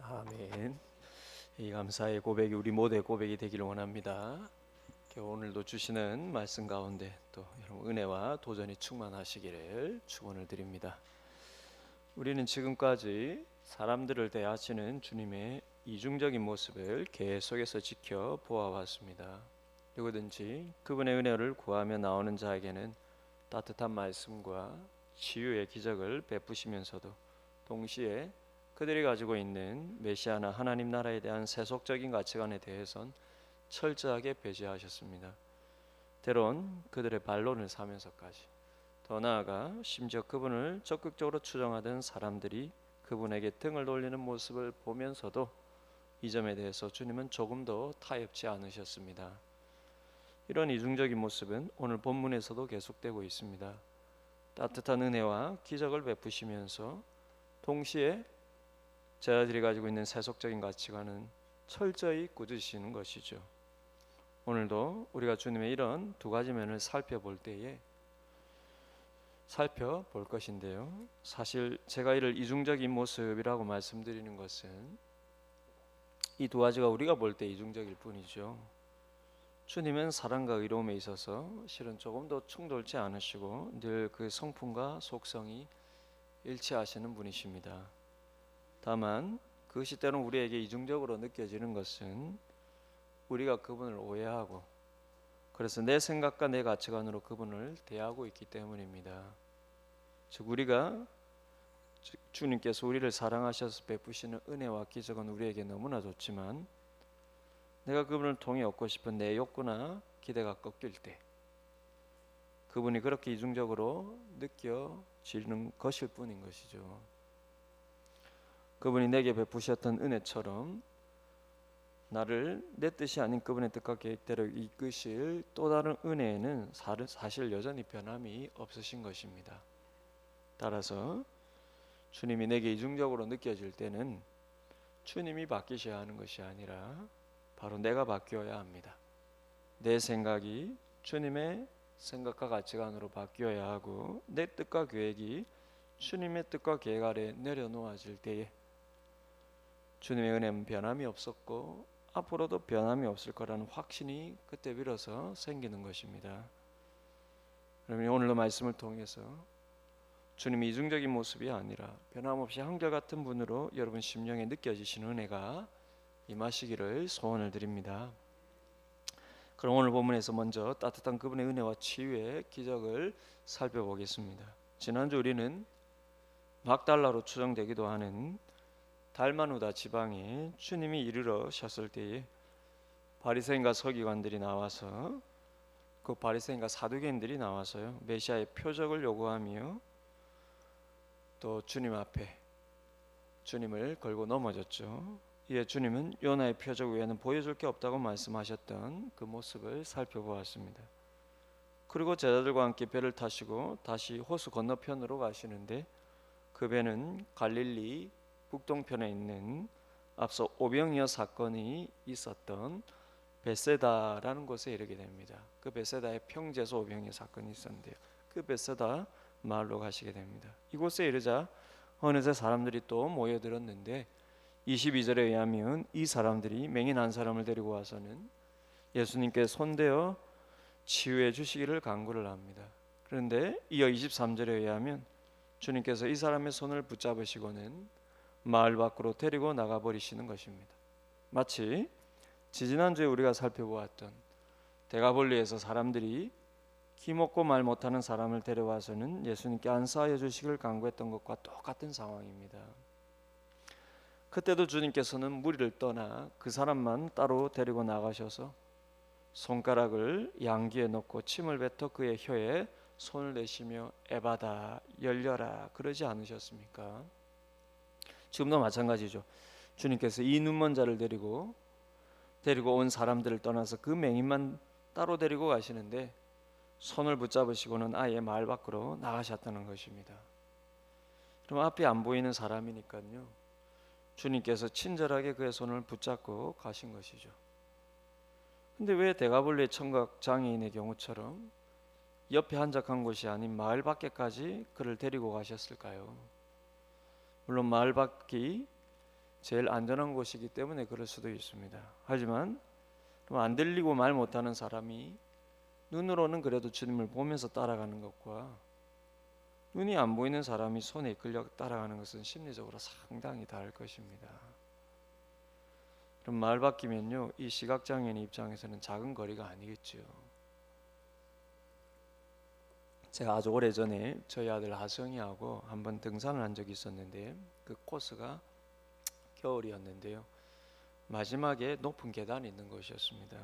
아멘. 이 감사의 고백이 우리 모두의 고백이 되기를 원합니다. 오늘도 주시는 말씀 가운데 또 여러분 은혜와 도전이 충만하시기를 축원을 드립니다. 우리는 지금까지 사람들을 대하시는 주님의 이중적인 모습을 계속해서 지켜보아왔습니다. 누구든지 그분의 은혜를 구하며 나오는 자에게는 따뜻한 말씀과 치유의 기적을 베푸시면서도 동시에 그들이 가지고 있는 메시아나 하나님 나라에 대한 세속적인 가치관에 대해선 철저하게 배제하셨습니다. 때론 그들의 반론을 사면서까지, 더 나아가 심지어 그분을 적극적으로 추종하던 사람들이 그분에게 등을 돌리는 모습을 보면서도 이 점에 대해서 주님은 조금도 타협치 않으셨습니다. 이런 이중적인 모습은 오늘 본문에서도 계속되고 있습니다. 따뜻한 은혜와 기적을 베푸시면서 동시에 제자들이 가지고 있는 세속적인 가치관은 철저히 꾸짖으시는 것이죠. 오늘도 우리가 주님의 이런 두 가지 면을 살펴볼 것인데요. 사실 제가 이를 이중적인 모습이라고 말씀드리는 것은 이 두 가지가 우리가 볼 때 이중적일 뿐이죠. 주님은 사랑과 의로움에 있어서 실은 조금 더 충돌치 않으시고 늘 그 성품과 속성이 일치하시는 분이십니다. 다만 그것이 때론 우리에게 이중적으로 느껴지는 것은 우리가 그분을 오해하고 그래서 내 생각과 내 가치관으로 그분을 대하고 있기 때문입니다. 즉 우리가 주님께서 우리를 사랑하셔서 베푸시는 은혜와 기적은 우리에게 너무나 좋지만 내가 그분을 통해 얻고 싶은 내 욕구나 기대가 꺾일 때 그분이 그렇게 이중적으로 느껴지는 것일 뿐인 것이죠. 그분이 내게 베푸셨던 은혜처럼 나를 내 뜻이 아닌 그분의 뜻과 계획대로 이끄실 또 다른 은혜에는 사실 여전히 변함이 없으신 것입니다. 따라서 주님이 내게 이중적으로 느껴질 때는 주님이 바뀌셔야 하는 것이 아니라 바로 내가 바뀌어야 합니다. 내 생각이 주님의 생각과 가치관으로 바뀌어야 하고 내 뜻과 계획이 주님의 뜻과 계획 아래 내려놓아질 때에 주님의 은혜는 변함이 없었고 앞으로도 변함이 없을 거라는 확신이 그때 비로소 생기는 것입니다. 그러면 오늘의 말씀을 통해서 주님이 이중적인 모습이 아니라 변함없이 한결같은 분으로 여러분 심령에 느껴지시는 은혜가 임하시기를 소원을 드립니다. 그럼 오늘 본문에서 먼저 따뜻한 그분의 은혜와 치유의 기적을 살펴보겠습니다. 지난주 우리는 막달라로 추정되기도 하는 달마누다 지방에 주님이 이르러셨을 때에 바리새인과 서기관들이 나와서 그 바리새인과 사두개인들이 나와서요 메시아의 표적을 요구하며 또 주님 앞에 주님을 걸고 넘어졌죠. 이에 주님은 요나의 표적 외에는 보여줄 게 없다고 말씀하셨던 그 모습을 살펴보았습니다. 그리고 제자들과 함께 배를 타시고 다시 호수 건너편으로 가시는데 그 배는 갈릴리 북동편에 있는 앞서 오병이어 사건이 있었던 베세다라는 곳에 이르게 됩니다. 그 베세다에 평제소 오병이어 사건이 있었는데요. 그 베세다 마을로 가시게 됩니다. 이곳에 이르자 어느새 사람들이 또 모여들었는데 22절에 의하면 이 사람들이 맹인 한 사람을 데리고 와서는 예수님께 손대어 치유해 주시기를 간구를 합니다. 그런데 이어 23절에 의하면 주님께서 이 사람의 손을 붙잡으시고는 마을 밖으로 데리고 나가버리시는 것입니다. 마치 지지난주에 우리가 살펴보았던 데가볼리에서 사람들이 기먹고 말 못하는 사람을 데려와서는 예수님께 안사하여 주시기를 간구했던 것과 똑같은 상황입니다. 그때도 주님께서는 무리를 떠나 그 사람만 따로 데리고 나가셔서 손가락을 양귀에 넣고 침을 뱉어 그의 혀에 손을 내시며 에바다 열려라 그러지 않으셨습니까? 지금도 마찬가지죠. 주님께서 이 눈먼 자를 데리고 온 사람들을 떠나서 그 맹인만 따로 데리고 가시는데 손을 붙잡으시고는 아예 마을 밖으로 나가셨다는 것입니다. 그럼 앞이 안 보이는 사람이니까요. 주님께서 친절하게 그의 손을 붙잡고 가신 것이죠. 근데 왜 데가볼리의 청각 장애인의 경우처럼 옆에 한적한 곳이 아닌 마을 밖에까지 그를 데리고 가셨을까요? 물론 마을 밖이 제일 안전한 곳이기 때문에 그럴 수도 있습니다. 하지만 안 들리고 말 못하는 사람이 눈으로는 그래도 주님을 보면서 따라가는 것과 눈이 안 보이는 사람이 손에 이끌려 따라가는 것은 심리적으로 상당히 다를 것입니다. 그럼 말 바뀌면요, 이 시각장애인 입장에서는 작은 거리가 아니겠죠. 제가 아주 오래전에 저희 아들 하성이하고 한번 등산을 한 적이 있었는데 그 코스가 겨울이었는데요, 마지막에 높은 계단이 있는 곳이었습니다.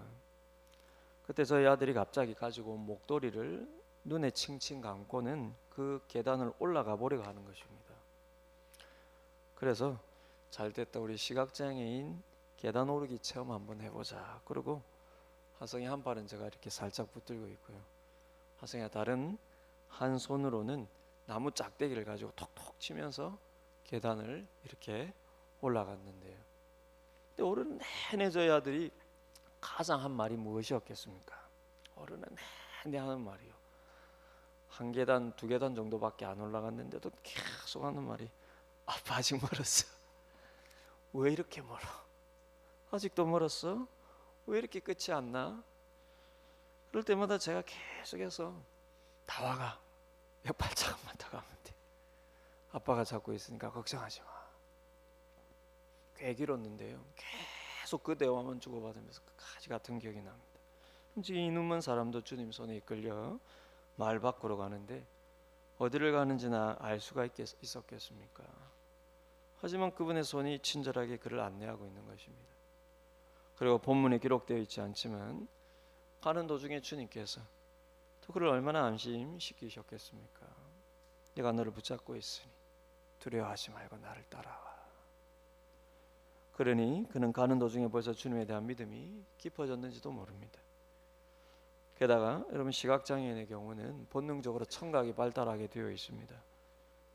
그때 저희 아들이 갑자기 가지고 온 목도리를 눈에 칭칭 감고는 그 계단을 올라가 보려고 하는 것입니다. 그래서 잘됐다, 우리 시각장애인 계단 오르기 체험 한번 해보자. 그리고 하성이 한 발은 제가 이렇게 살짝 붙들고 있고요, 하성이가 다른 한 손으로는 나무 짝대기를 가지고 톡톡 치면서 계단을 이렇게 올라갔는데요, 근데 오르는 내내 저희 아들이 가장 한 말이 무엇이었겠습니까? 오르는 내내 하는 말이요, 한 계단 두 계단 정도밖에 안 올라갔는데도 계속 하는 말이, 아빠 아직 멀었어. 왜 이렇게 멀어? 아직도 멀었어? 왜 이렇게 끝이 안 나? 그럴 때마다 제가 계속해서 다 와가, 몇 발자국만 더 가면 돼, 아빠가 잡고 있으니까 걱정하지 마. 꽤 길었는데요, 계속 그 대화만 주고받으면서 끝까지 같은 기억이 납니다. 지금 이 눈먼 사람도 주님 손에 이끌려 말 밖으로 가는데 어디를 가는지나 알 수가 있었겠습니까? 하지만 그분의 손이 친절하게 그를 안내하고 있는 것입니다. 그리고 본문에 기록되어 있지 않지만 가는 도중에 주님께서 또 그를 얼마나 안심시키셨겠습니까? 내가 너를 붙잡고 있으니 두려워하지 말고 나를 따라와. 그러니 그는 가는 도중에 벌써 주님에 대한 믿음이 깊어졌는지도 모릅니다. 게다가 여러분, 시각장애인의 경우는 본능적으로 청각이 발달하게 되어 있습니다.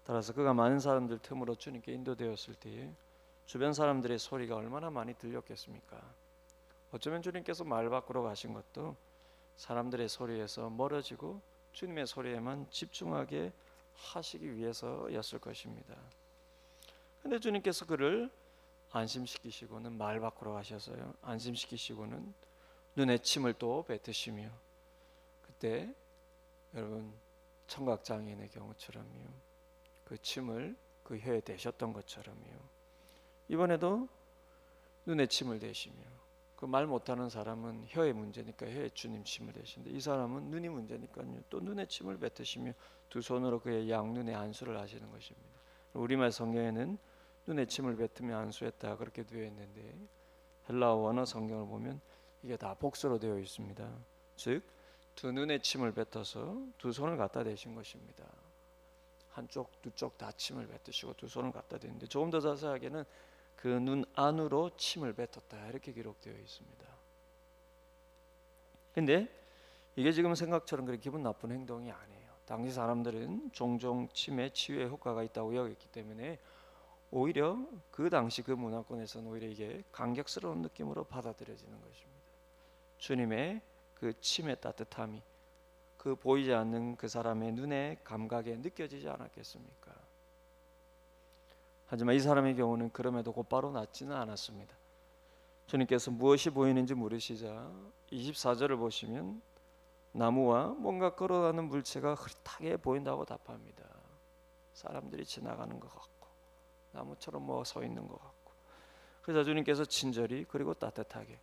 따라서 그가 많은 사람들 틈으로 주님께 인도되었을 때에 주변 사람들의 소리가 얼마나 많이 들렸겠습니까? 어쩌면 주님께서 말 밖으로 가신 것도 사람들의 소리에서 멀어지고 주님의 소리에만 집중하게 하시기 위해서였을 것입니다. 그런데 주님께서 그를 안심시키시고는 말 밖으로 가셔서요, 안심시키시고는 눈에 침을 또 뱉으시며, 그때 여러분, 청각장애인의 경우처럼요, 그 침을 그 혀에 대셨던 것처럼요, 이번에도 눈에 침을 대시며, 그 말 못하는 사람은 혀의 문제니까 혀에 주님 침을 대시는데 이 사람은 눈이 문제니까요, 또 눈에 침을 뱉으시며 두 손으로 그의 양눈에 안수를 하시는 것입니다. 우리말 성경에는 눈에 침을 뱉으며 안수했다 그렇게 되어 있는데 헬라어 원어 성경을 보면 이게 다 복수로 되어 있습니다. 즉 두 눈에 침을 뱉어서 두 손을 갖다 대신 것입니다. 한쪽 두 쪽 다 침을 뱉으시고 두 손을 갖다 대는데 조금 더 자세하게는 그 눈 안으로 침을 뱉었다 이렇게 기록되어 있습니다. 근데 이게 지금 생각처럼 그렇게 기분 나쁜 행동이 아니에요. 당시 사람들은 종종 침에 치유의 효과가 있다고 여겼기 때문에 오히려 그 당시 그 문화권에서는 오히려 이게 감격스러운 느낌으로 받아들여지는 것입니다. 주님의 그 침의 따뜻함이 그 보이지 않는 그 사람의 눈의 감각에 느껴지지 않았겠습니까? 하지만 이 사람의 경우는 그럼에도 곧바로 낫지는 않았습니다. 주님께서 무엇이 보이는지 물으시자 24절을 보시면 나무와 뭔가 걸어가는 물체가 흐릿하게 보인다고 답합니다. 사람들이 지나가는 것 같고 나무처럼 뭐 서 있는 것 같고. 그래서 주님께서 친절히 그리고 따뜻하게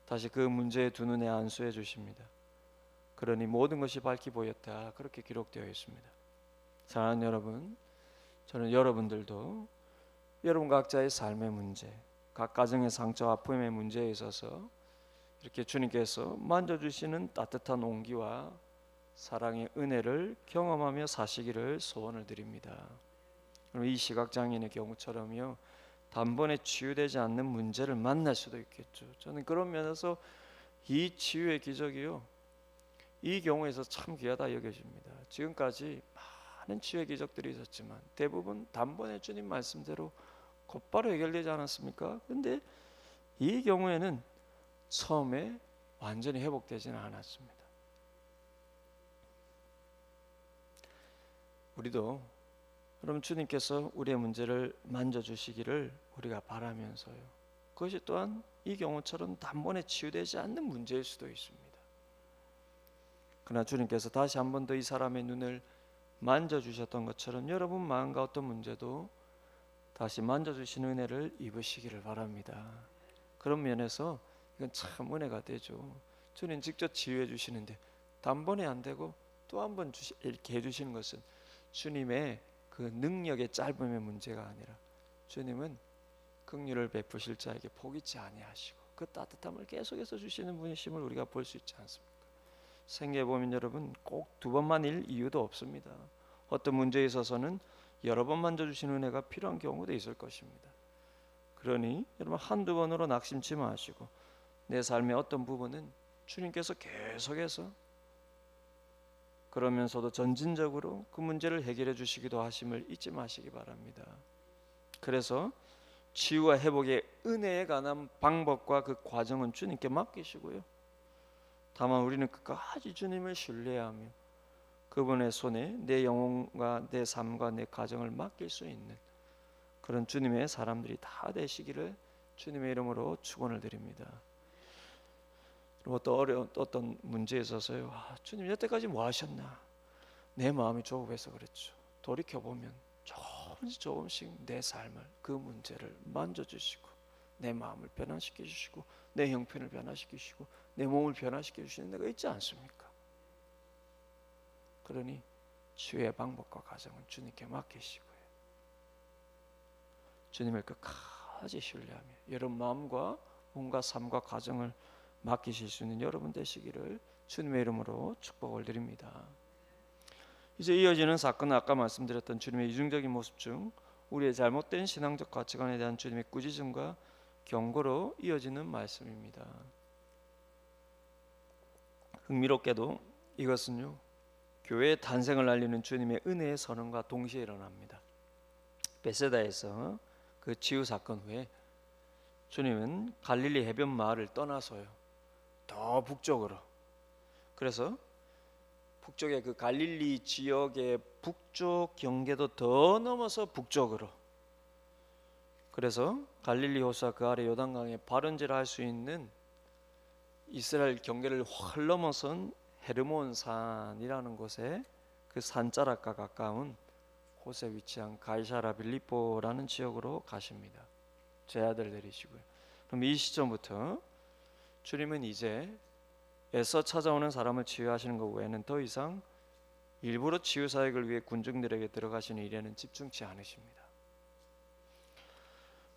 다시 그 문제의 두 눈에 안수해 주십니다. 그러니 모든 것이 밝게 보였다 그렇게 기록되어 있습니다. 사랑하는 여러분, 저는 여러분들도 여러분 각자의 삶의 문제, 각 가정의 상처 아픔의 문제에 있어서 이렇게 주님께서 만져주시는 따뜻한 온기와 사랑의 은혜를 경험하며 사시기를 소원을 드립니다. 이 시각장애인의 경우처럼요, 단번에 치유되지 않는 문제를 만날 수도 있겠죠. 저는 그런 면에서 이 치유의 기적이요, 이 경우에서 참 귀하다 여겨집니다. 지금까지 많은 치유의 기적들이 있었지만 대부분 단번에 주님 말씀대로 곧바로 해결되지 않았습니까? 근데 이 경우에는 처음에 완전히 회복되지는 여러분, 주님께서 우리의 문제를 만져주시기를 우리가 바라면서요, 그것이 또한 이 경우처럼 단번에 치유되지 않는 문제일 수도 있습니다. 그러나 주님께서 다시 한 번 더 이 사람의 눈을 만져주셨던 것처럼 여러분 마음과 어떤 문제도 다시 만져주시는 은혜를 입으시기를 바랍니다. 그런 면에서 이건 참 은혜가 되죠. 주님 직접 치유해 주시는데 단번에 안 되고 또 한 번 이렇게 해주시는 것은 주님의 그 능력의 짧음의 문제가 아니라 주님은 긍휼을 베푸실 자에게 포기치 아니하시고 그 따뜻함을 계속해서 주시는 분이심을 우리가 볼 수 있지 않습니까? 생애에 보면 여러분 꼭 두 번만일 이유도 없습니다. 어떤 문제에 있어서는 여러 번 만져주시는 은혜가 필요한 경우도 있을 것입니다. 그러니 여러분 한두 번으로 낙심치 마시고 내 삶의 어떤 부분은 주님께서 계속해서 그러면서도 전진적으로 그 문제를 해결해 주시기도 하심을 잊지 마시기 바랍니다. 그래서 치유와 회복의 은혜에 관한 방법과 그 과정은 주님께 맡기시고요, 다만 우리는 끝까지 주님을 신뢰하며 그분의 손에 내 영혼과 내 삶과 내 가정을 맡길 수 있는 그런 주님의 사람들이 다 되시기를 주님의 이름으로 축원을 드립니다. 그리고 또 어떤 문제에 있어서요, 주님 여태까지 뭐 하셨나, 내 마음이 조급해서 그랬죠. 돌이켜보면 조금씩 내 삶을, 그 문제를 만져주시고 내 마음을 변화시켜 주시고 내 형편을 변화시키시고 내 몸을 변화시켜 주시는 데가 있지 않습니까? 그러니 치유의 방법과 과정은 주님께 맡기시고요, 주님을 끝까지 신뢰하며 여러분 마음과 몸과 삶과 가정을 맡기실 수 있는 여러분 되시기를 주님의 이름으로 축복을 드립니다. 이제 이어지는 사건은 아까 말씀드렸던 주님의 이중적인 모습 중 우리의 잘못된 신앙적 가치관에 대한 주님의 꾸짖음과 경고로 이어지는 말씀입니다. 흥미롭게도 이것은요, 교회의 탄생을 알리는 주님의 은혜의 선언과 동시에 일어납니다. 베세다에서 그 치유 사건 후에 주님은 갈릴리 해변 마을을 떠나서요, 더 북쪽으로, 그래서 북쪽의 그 갈릴리 지역의 북쪽 경계도 더 넘어서 북쪽으로, 그래서 갈릴리 호수와 그 아래 요단강에 발원제를 할 수 있는 이스라엘 경계를 훨 넘어선 헤르몬 산이라는 곳에 그 산자락과 가까운 곳에 위치한 가이사라 빌립보라는 지역으로 가십니다. 제자들 내리시고요. 그럼 이 시점부터 주님은 이제 애써 찾아오는 사람을 치유하시는 것 외에는 더 이상 일부러 치유 사역을 위해 군중들에게 들어가시는 일에는 집중치 않으십니다.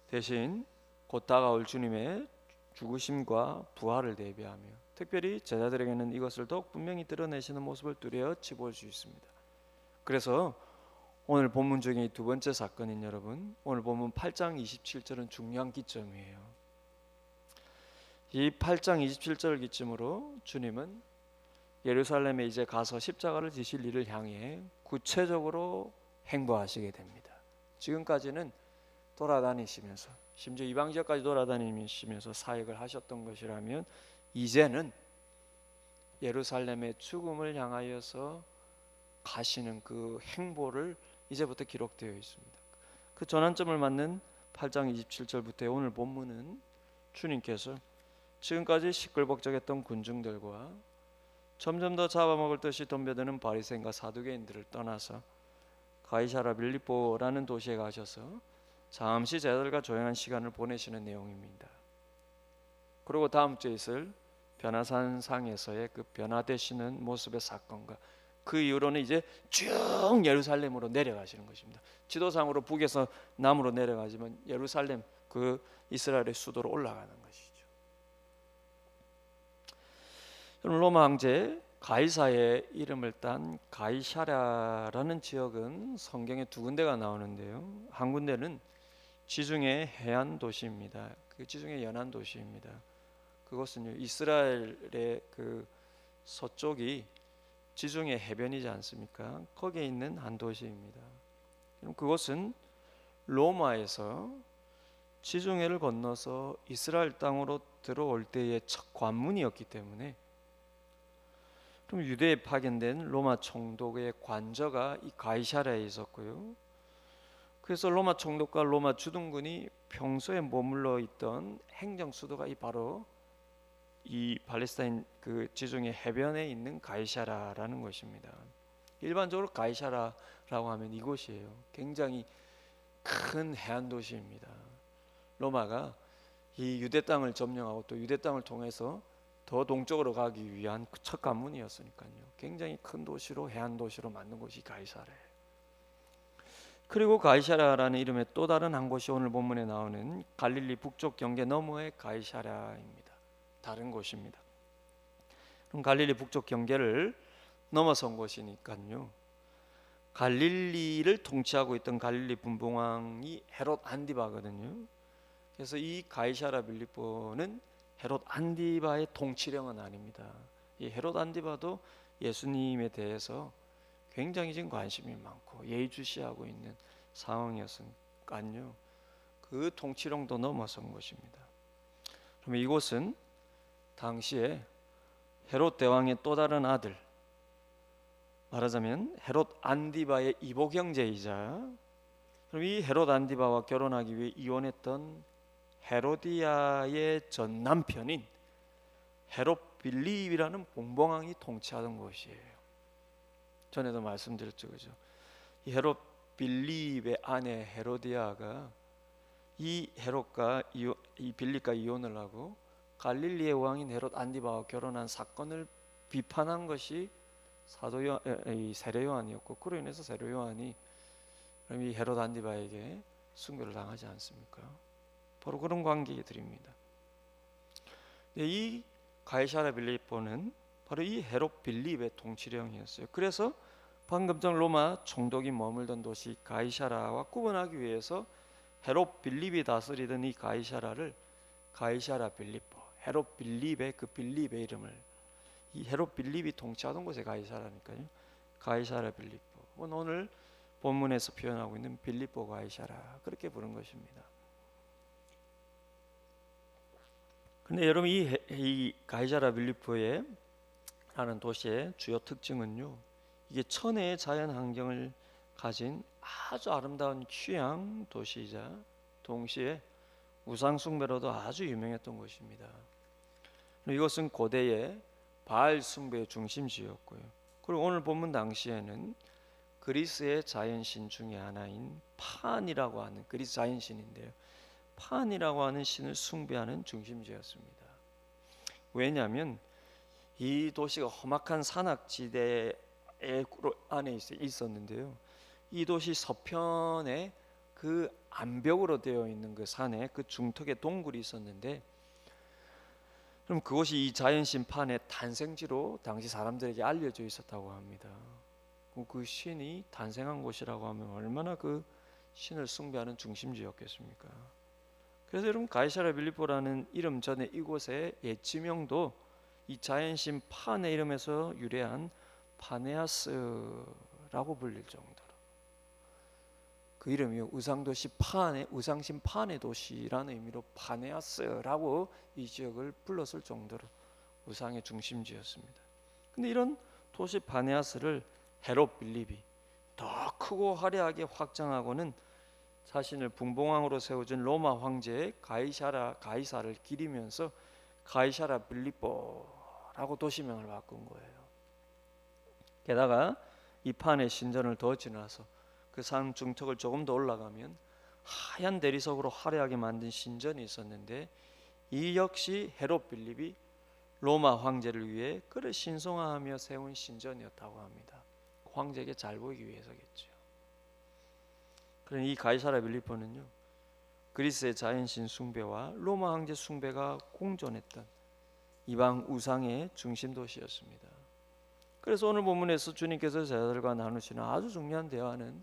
대신 곧 다가올 주님의 죽으심과 부활을 대비하며 특별히 제자들에게는 이것을 더욱 분명히 드러내시는 모습을 뚜렷이 볼 수 있습니다. 그래서 오늘 본문 중에 두 번째 사건인 여러분, 오늘 본문 8장 27절은 중요한 기점이에요. 이 8장 27절 기점으로 주님은 예루살렘에 이제 가서 십자가를 지실 일을 향해 구체적으로 행보하시게 됩니다. 지금까지는 돌아다니시면서 심지어 이방 지역까지 돌아다니시면서 사역을 하셨던 것이라면 이제는 예루살렘의 죽음을 향하여서 가시는 그 행보를 이제부터 기록되어 있습니다. 그 전환점을 맞는 8장 27절부터의 오늘 본문은 주님께서 지금까지 시끌벅적했던 군중들과 점점 더 잡아먹을 듯이 덤벼드는 바리새인과 사두개인들을 떠나서 가이사라 빌립보라는 도시에 가셔서 잠시 제자들과 조용한 시간을 보내시는 내용입니다. 그리고 다음 주에 있을 변화산 상에서의 그 변화되시는 모습의 사건과 그 이후로는 이제 쭉 예루살렘으로 내려가시는 것입니다. 지도상으로 북에서 남으로 내려가지만 예루살렘, 그 이스라엘의 수도로 올라가는 것이죠. 로마 황제 가이사의 이름을 딴 가이사랴라는 지역은 성경에 두 군데가 나오는데요, 한 군데는 지중해 해안 도시입니다. 그 지중해 연안 도시입니다. 그것은 이스라엘의 그 서쪽이 지중해 해변이지 않습니까? 거기에 있는 한 도시입니다. 그것은 로마에서 지중해를 건너서 이스라엘 땅으로 들어올 때의 첫 관문이었기 때문에, 그럼 유대에 파견된 로마 총독의 관저가 이 가이사랴에 있었고요, 그래서 로마 총독과 로마 주둔군이 평소에 머물러 있던 행정 수도가 바로 이 팔레스타인 그 지중해 해변에 있는 가이사라라는 것입니다. 일반적으로 가이사라라고 하면 이곳이에요. 굉장히 큰 해안 도시입니다. 로마가 이 유대 땅을 점령하고 또 유대 땅을 통해서 더 동쪽으로 가기 위한 첫 관문이었으니까요. 굉장히 큰 도시로 해안 도시로 만든 곳이 가이사라예요. 그리고 가이사라라는 이름의 또 다른 한 곳이 오늘 본문에 나오는 갈릴리 북쪽 경계 너머의 가이사라입니다. 다른 곳입니다. 그럼 갈릴리 북쪽 경계를 넘어선 곳이니까요. 갈릴리를 통치하고 있던 갈릴리 분봉왕이 헤롯 안디바거든요. 그래서 이 가이사라 빌립보는 헤롯 안디바의 통치령은 아닙니다. 이 헤롯 안디바도 예수님에 대해서 굉장히 지금 관심이 많고 예의주시하고 있는 상황이었으니까요. 그 통치령도 넘어선 것입니다. 그러면 이곳은 당시에 헤롯 대왕의 또 다른 아들, 말하자면 헤롯 안디바의 이복 형제이자, 그럼 이 헤롯 안디바와 결혼하기 위해 이혼했던 헤로디아의 전 남편인 헤롯 빌립이라는 봉봉왕이 통치하던 곳이에요. 전에도 말씀드렸죠, 그죠? 이 헤롯 빌립의 아내 헤로디아가 이 헤롯과 이 빌립과 이혼을 하고 갈릴리의 왕인 헤롯 안디바와 결혼한 사건을 비판한 것이 세례 요한이었고, 그로 인해서 세례 요한이 이 헤롯 안디바에게 순교를 당하지 않습니까? 바로 그런 관계들입니다. 이 가이사라 빌립보는 바로 이 헤롯 빌립의 통치령이었어요. 그래서 방금 전 로마 총독이 머물던 도시 가이사라와 구분하기 위해서 헤롯 빌립이 다스리던 이 가이사라를 가이사라 빌립보, 헤롯 빌립의 그 빌립의 이름을, 이 헤롯 빌립이 통치하던 곳에 가이사라니까요. 가이사라 빌립보. 오늘 본문에서 표현하고 있는 빌립보 가이사라, 그렇게 부른 것입니다. 근데 여러분 이 가이사라 빌립보에 라는 도시의 주요 특징은요, 이게 천혜의 자연 환경을 가진 아주 아름다운 휴양 도시이자 동시에 우상 숭배로도 아주 유명했던 곳입니다. 이것은 고대의 바알 숭배의 중심지였고요. 그리고 오늘 본문 당시에는 그리스의 자연신 중에 하나인 판이라고 하는, 그리스 자연신인데요, 판이라고 하는 신을 숭배하는 중심지였습니다. 왜냐하면 이 도시가 험악한 산악지대 안에 있었는데요, 이 도시 서편에 그 암벽으로 되어 있는 그 산에 그 중턱에 동굴이 있었는데, 그럼 그곳이 이 자연신 판의 탄생지로 당시 사람들에게 알려져 있었다고 합니다. 그 신이 탄생한 곳이라고 하면 얼마나 그 신을 숭배하는 중심지였겠습니까? 그래서 여러분 가이사라 빌립보라는 이름 전에 이곳의 옛 지명도 이 자연신 판의 이름에서 유래한 파네아스라고 불릴 정도로, 그 이름이 우상도시 판의, 우상신 판의 도시라는 의미로 파네아스라고 이 지역을 불렀을 정도로 우상의 중심지였습니다. 근데 이런 도시 파네아스를 헤롯 빌립이 더 크고 화려하게 확장하고는 자신을 분봉왕으로 세워준 로마 황제의 가이사를 기리면서 가이사라 빌립보라고 도시명을 바꾼 거예요. 게다가 이 판의 신전을 더 지나서 그 산 중턱을 조금 더 올라가면 하얀 대리석으로 화려하게 만든 신전이 있었는데, 이 역시 헤롯 빌립이 로마 황제를 위해 그를 신성화하며 세운 신전이었다고 합니다. 황제에게 잘 보이기 위해서겠죠. 그러니 이 가이사라 빌립보는요, 그리스의 자연신 숭배와 로마 황제 숭배가 공존했던 이방 우상의 중심 도시였습니다. 그래서 오늘 본문에서 주님께서 제자들과 나누시는 아주 중요한 대화는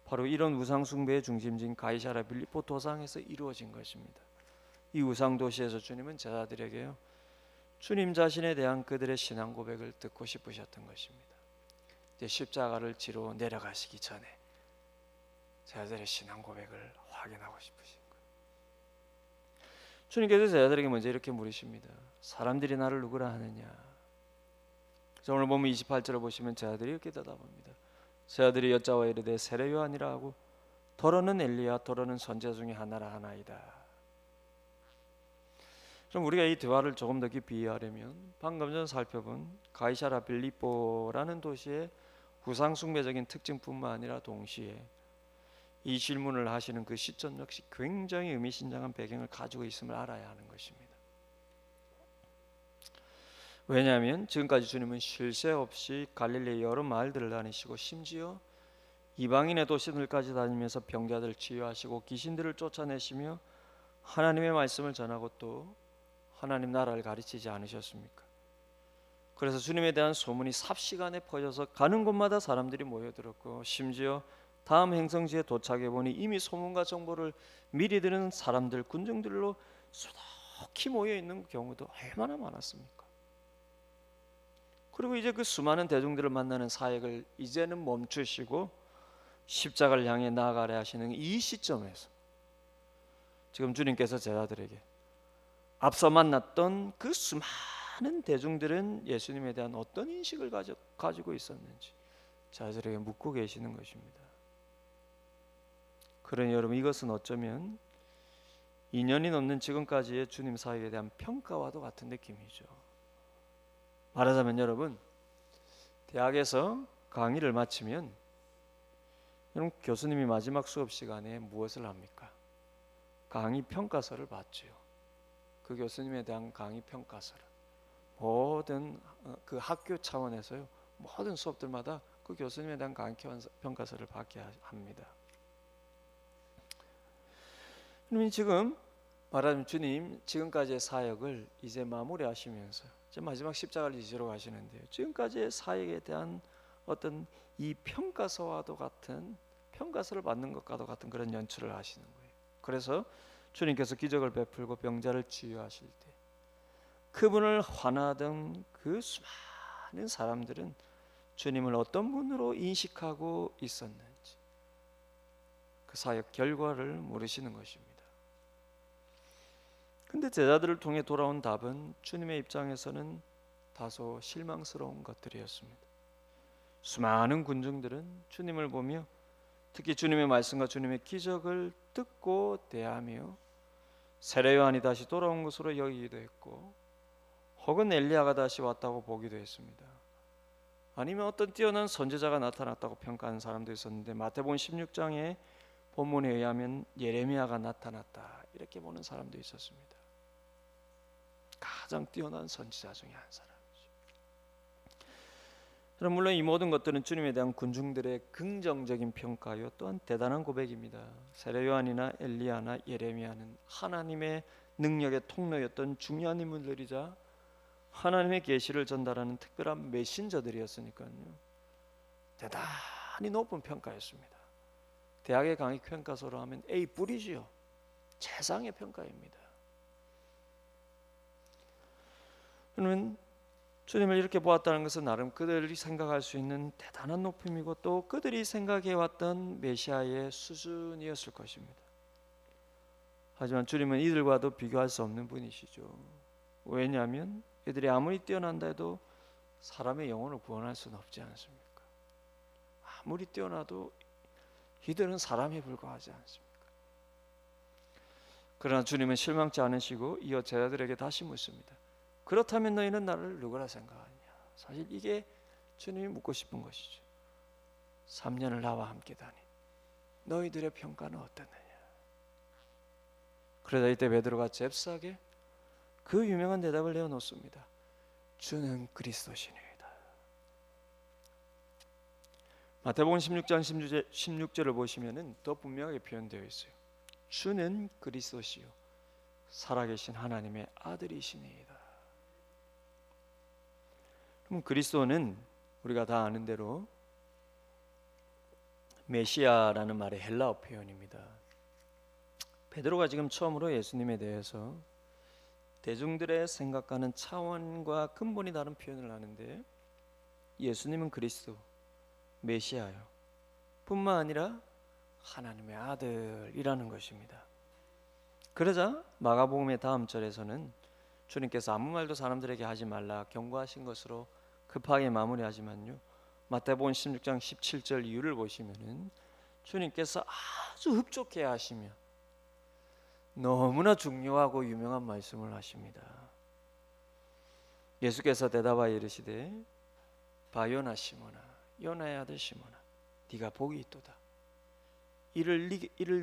바로 이런 우상 숭배의 중심지인 가이사라 빌립보 도상에서 이루어진 것입니다. 이 우상 도시에서 주님은 제자들에게요, 주님 자신에 대한 그들의 신앙 고백을 듣고 싶으셨던 것입니다. 이제 십자가를 지러 내려가시기 전에 제자들의 신앙 고백을 확인하고 싶으신 거예요. 주님께서 제자들에게 먼저 이렇게 물으십니다. 사람들이 나를 누구라 하느냐? 그래서 오늘 보면 28절을 보시면 제자들이 이렇게 대답합니다. 제자들이 여짜와 이르되 세례 요한이라 하고, 더러는 엘리야 더러는 선지자 중에 하나라 하나이다. 그럼 우리가 이 대화를 조금 더 깊이 이해하려면 방금 전 살펴본 가이사라 빌립보라는 도시의 우상숭배적인 특징뿐만 아니라 동시에 이 질문을 하시는 그 시점 역시 굉장히 의미심장한 배경을 가지고 있음을 알아야 하는 것입니다. 왜냐하면 지금까지 주님은 쉴 새 없이 갈릴리 여러 마을들을 다니시고 심지어 이방인의 도시들까지 다니면서 병자들을 치유하시고 귀신들을 쫓아내시며 하나님의 말씀을 전하고 또 하나님 나라를 가르치지 않으셨습니까? 그래서 주님에 대한 소문이 삽시간에 퍼져서 가는 곳마다 사람들이 모여들었고 심지어 다음 행성지에 도착해 보니 이미 소문과 정보를 미리 들은 사람들, 군중들로 수덕히 모여 있는 경우도 얼마나 많았습니까? 그리고 이제 그 수많은 대중들을 만나는 사역을 이제는 멈추시고 십자가를 향해 나아가려 하시는 이 시점에서 지금 주님께서 제자들에게 앞서 만났던 그 수많은 대중들은 예수님에 대한 어떤 인식을 가지고 있었는지 제자들에게 묻고 계시는 것입니다. 그러니 여러분, 이것은 어쩌면 2년이 넘는 지금까지의 주님 사역에 대한 평가와도 같은 느낌이죠. 말하자면 여러분, 대학에서 강의를 마치면 여러분, 교수님이 마지막 수업 시간에 무엇을 합니까? 강의 평가서를 받지요. 그 교수님에 대한 강의 평가서를 모든 그 학교 차원에서요, 모든 수업들마다 그 교수님에 대한 강의 평가서를 받게 합니다. 그러면 지금 말하자면 주님 지금까지의 사역을 이제 마무리하시면서 이제 마지막 십자가를 지시러 가시는데요, 지금까지의 사역에 대한 어떤 이 평가서와도 같은, 평가서를 받는 것과도 같은 그런 연출을 하시는 거예요. 그래서 주님께서 기적을 베풀고 병자를 치유하실 때 그분을 환호하던 그 수많은 사람들은 주님을 어떤 분으로 인식하고 있었는지 그 사역 결과를 물으시는 것입니다. 근데 제자들을 통해 돌아온 답은 주님의 입장에서는 다소 실망스러운 것들이었습니다. 수많은 군중들은 주님을 보며 특히 주님의 말씀과 주님의 기적을 듣고 대하며 세례 요한이 다시 돌아온 것으로 여기기도 했고 혹은 엘리야가 다시 왔다고 보기도 했습니다. 아니면 어떤 뛰어난 선지자가 나타났다고 평가하는 사람도 있었는데 마태복음 16장의 본문에 의하면 예레미야가 나타났다 이렇게 보는 사람도 있었습니다. 가장 뛰어난 선지자 중에 한 사람이죠. 물론 이 모든 것들은 주님에 대한 군중들의 긍정적인 평가요 또한 대단한 고백입니다. 세례 요한이나 엘리야나 예레미야는 하나님의 능력의 통로였던 중요한 인물들이자 하나님의 계시를 전달하는 특별한 메신저들이었으니까요, 대단히 높은 평가였습니다. 대학의 강의 평가서로 하면 A 뿌리지요. 최상의 평가입니다. 그러면 주님을 이렇게 보았다는 것은 나름 그들이 생각할 수 있는 대단한 높임이고 또 그들이 생각해왔던 메시아의 수준이었을 것입니다. 하지만 주님은 이들과도 비교할 수 없는 분이시죠. 왜냐하면 이들이 아무리 뛰어난다 해도 사람의 영혼을 구원할 수는 없지 않습니까? 아무리 뛰어나도 이들은 사람에 불과하지 않습니까? 그러나 주님은 실망치 않으시고 이어 제자들에게 다시 묻습니다. 그렇다면 너희는 나를 누구라 생각하느냐? 사실 이게 주님이 묻고 싶은 것이죠. 3년을 나와 함께 다닌 너희들의 평가는 어떠느냐? 그러다 이때 베드로가 잽싸게 그 유명한 대답을 내어놓습니다. 주는 그리스도시니이다. 마태복음 16장 16절을 보시면은 더 분명하게 표현되어 있어요. 주는 그리스도시요 살아계신 하나님의 아들이시니이다. 그럼 그리스도는 우리가 다 아는 대로 메시아라는 말의 헬라어 표현입니다. 베드로가 지금 처음으로 예수님에 대해서 대중들의 생각과는 차원과 근본이 다른 표현을 하는데, 예수님은 그리스도, 메시아요 뿐만 아니라 하나님의 아들이라는 것입니다. 그러자 마가복음의 다음 절에서는 주님께서 아무 말도 사람들에게 하지 말라 경고하신 것으로 급하게 마무리하지만요, 마태복음 16장 17절 이유를 보시면은 주님께서 아주 흡족해 하시며 너무나 중요하고 유명한 말씀을 하십니다. 예수께서 대답하여 이르시되 바요나 시몬아, 요나의 아들 시몬아, 네가 복이 있도다. 이를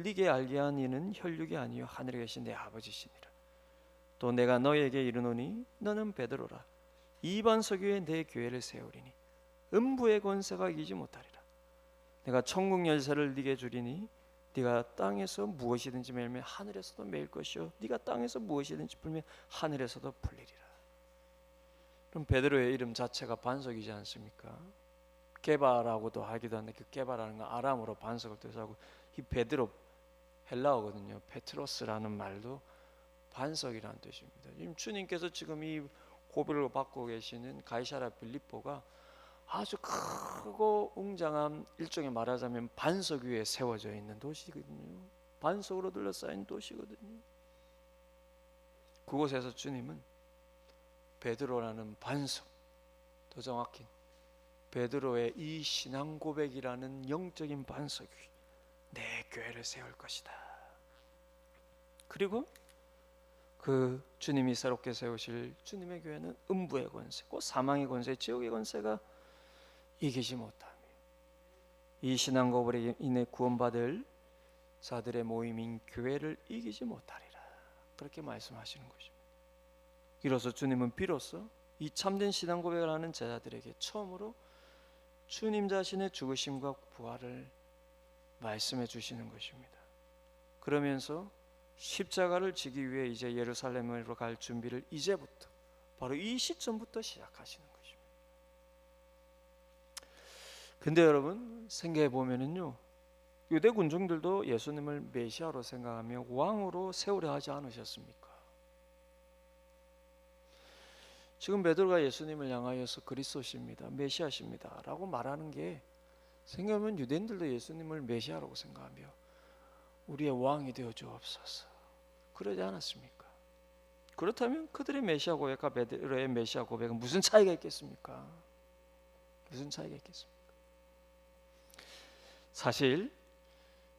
네게 알게 한 이는 혈육이 아니요 하늘에 계신 내 아버지시니라. 또 내가 너에게 이르노니 너는 베드로라. 이 반석 위에 내 교회를 세우리니 음부의 권세가 이기지 못하리라. 내가 천국 열쇠를 네게 주리니 네가 땅에서 무엇이든지 매면 하늘에서도 매일 것이요 네가 땅에서 무엇이든지 풀면 하늘에서도 풀리리라. 그럼 베드로의 이름 자체가 반석이지 않습니까? 게바라고도 하기도 하는데 그 게바라는 건 아람어로 반석을 뜻하고 이 베드로 헬라어거든요. 페트로스라는 말도 반석이라는 뜻입니다. 지금 주님께서 지금 이 고비를 받고 계시는 가이사랴 빌립보가 아주 크고 웅장한, 일종의 말하자면 반석 위에 세워져 있는 도시거든요. 반석으로 둘러싸인 도시거든요. 그곳에서 주님은 베드로라는 반석, 더 정확히 베드로의 이 신앙 고백이라는 영적인 반석 위 내 교회를 세울 것이다. 그리고 그 주님이 새롭게 세우실 주님의 교회는 음부의 권세, 곧 사망의 권세, 지옥의 권세가 이기지 못하며 이 신앙 고백에 인해 구원받을 자들의 모임인 교회를 이기지 못하리라. 그렇게 말씀하시는 것입니다. 이로써 주님은 비로소 이 참된 신앙 고백을 하는 제자들에게 처음으로 주님 자신의 죽으심과 부활을 말씀해 주시는 것입니다. 그러면서 십자가를 지기 위해 이제 예루살렘으로 갈 준비를 이제부터, 바로 이 시점부터 시작하시는 것입니다. 근데 여러분 생각해 보면은요, 유대 군중들도 예수님을 메시아로 생각하며 왕으로 세우려 하지 않으셨습니까? 지금 베드로가 예수님을 향하여서 그리스도십니다, 메시아십니다 라고 말하는 게, 생각하면 유대인들도 예수님을 메시아라고 생각하며 우리의 왕이 되어 주옵소서 그러지 않았습니까? 그렇다면 그들의 메시아 고백과 베드로의 메시아 고백은 무슨 차이가 있겠습니까? 무슨 차이가 있겠습니까? 사실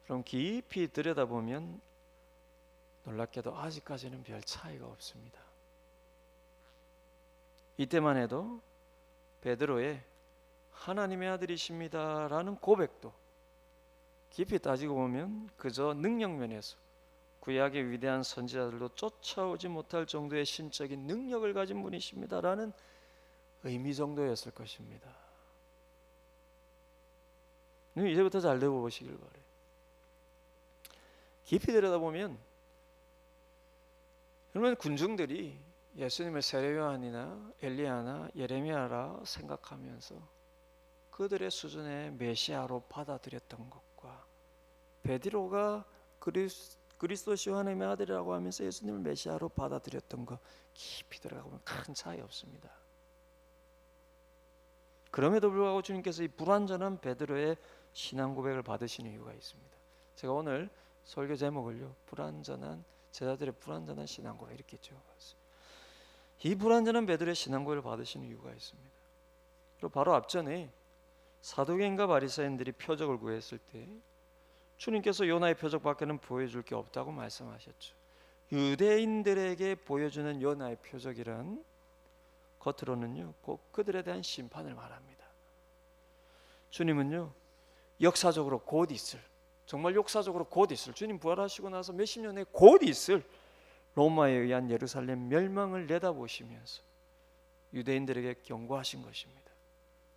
그럼 깊이 들여다보면 놀랍게도 아직까지는 별 차이가 없습니다. 이때만 해도 베드로의 하나님의 아들이십니다 라는 고백도 깊이 따지고 보면 그저 능력면에서 구약의 위대한 선지자들도 쫓아오지 못할 정도의 신적인 능력을 가진 분이십니다 라는 의미 정도였을 것입니다. 이제부터 잘 들어보시길 바라요. 깊이 들여다보면 그러면 군중들이 예수님을 세례요한이나 엘리야나 예레미야라 생각하면서 그들의 수준의 메시아로 받아들였던 것과 베드로가 그리스도시 하나님의 아들이라고 하면서 예수님을 메시아로 받아들였던 것, 깊이 들어가보면 큰 차이 없습니다. 그럼에도 불구하고 주님께서 이 불완전한 베드로의 신앙 고백을 받으시는 이유가 있습니다. 제가 오늘 설교 제목을요, 불완전한 제자들의 불완전한 신앙 고백 이렇게 지어봤어요. 이 불완전한 베드로의 신앙 고백을 받으시는 이유가 있습니다. 그리고 바로 앞전에 사두개인과 바리새인들이 표적을 구했을 때 주님께서 요나의 표적밖에는 보여줄 게 없다고 말씀하셨죠. 유대인들에게 보여주는 요나의 표적이란 겉으로는요, 꼭 그들에 대한 심판을 말합니다. 주님은요, 역사적으로 곧 있을, 정말 역사적으로 곧 있을, 주님 부활하시고 나서 몇십 년에 곧 있을 로마에 의한 예루살렘 멸망을 내다보시면서 유대인들에게 경고하신 것입니다.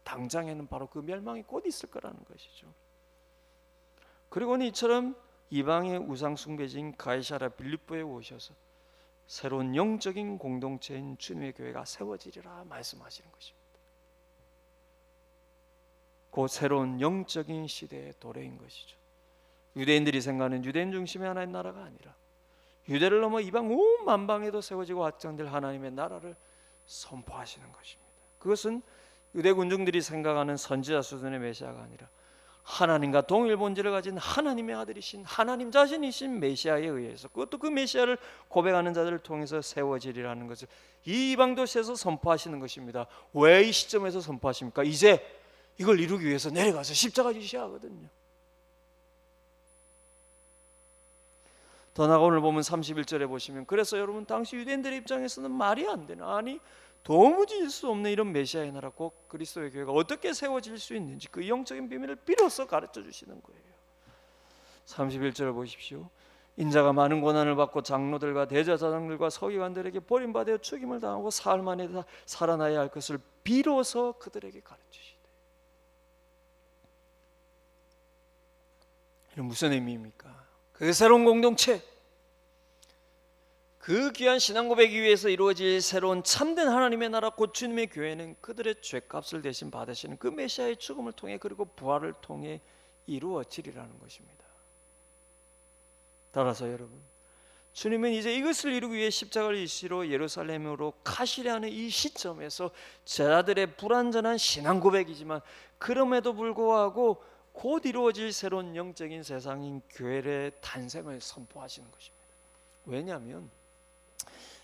당장에는 바로 그 멸망이 곧 있을 거라는 것이죠. 그리고는 이처럼 이방의 우상 숭배지인 가이사랴 빌립보에 오셔서 새로운 영적인 공동체인 주님의 교회가 세워지리라 말씀하시는 것입니다. 곧 새로운 영적인 시대의 도래인 것이죠. 유대인들이 생각하는 유대인 중심의 하나님 나라가 아니라 유대를 넘어 이방 온 만방에도 세워지고 확장될 하나님의 나라를 선포하시는 것입니다. 그것은 유대 군중들이 생각하는 선지자 수준의 메시아가 아니라 하나님과 동일 본질을 가진 하나님의 아들이신 하나님 자신이신 메시아에 의해서, 그것도 그 메시아를 고백하는 자들을 통해서 세워지리라는 것을 이 이방 도시에서 선포하시는 것입니다. 왜 이 시점에서 선포하십니까? 이제 이걸 이루기 위해서 내려가서 십자가 지셔야 하거든요. 더 나아가 오늘 보면 31절에 보시면, 그래서 여러분 당시 유대인들의 입장에서는 말이 안 되는, 아니 도무지 있을 수 없는 이런 메시아의 나라 곧 그리스도의 교회가 어떻게 세워질 수 있는지 그 영적인 비밀을 비로소 가르쳐 주시는 거예요. 31절을 보십시오. 인자가 많은 고난을 받고 장로들과 대제사장들과 서기관들에게 버림받아 죽임을 당하고 사흘 만에 살아나야 할 것을 비로소 그들에게 가르치시되. 이는 무슨 의미입니까? 그 새로운 공동체, 그 귀한 신앙 고백이 위해서 이루어질 새로운 참된 하나님의 나라 곧 주님의 교회는 그들의 죄값을 대신 받으시는 그 메시아의 죽음을 통해 그리고 부활을 통해 이루어지리라는 것입니다. 따라서 여러분, 주님은 이제 이것을 이루기 위해 십자가를 이시로 예루살렘으로 가시려 하는 이 시점에서 제자들의 불완전한 신앙 고백이지만 그럼에도 불구하고 곧 이루어질 새로운 영적인 세상인 교회의 탄생을 선포하시는 것입니다. 왜냐하면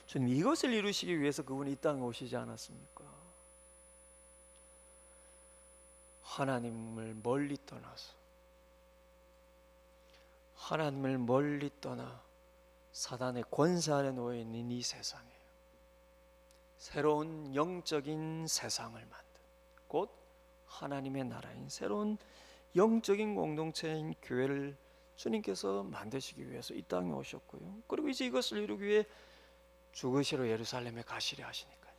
주님 이것을 이루시기 위해서 그분이 이 땅에 오시지 않았습니까? 하나님을 멀리 떠나서, 하나님을 멀리 떠나 사단의 권세 아래 놓여 있는 이 세상에 새로운 영적인 세상을 만든, 곧 하나님의 나라인 새로운 영적인 공동체인 교회를 주님께서 만드시기 위해서 이 땅에 오셨고요. 그리고 이제 이것을 이루기 위해 죽으시러 예루살렘에 가시려 하시니까요.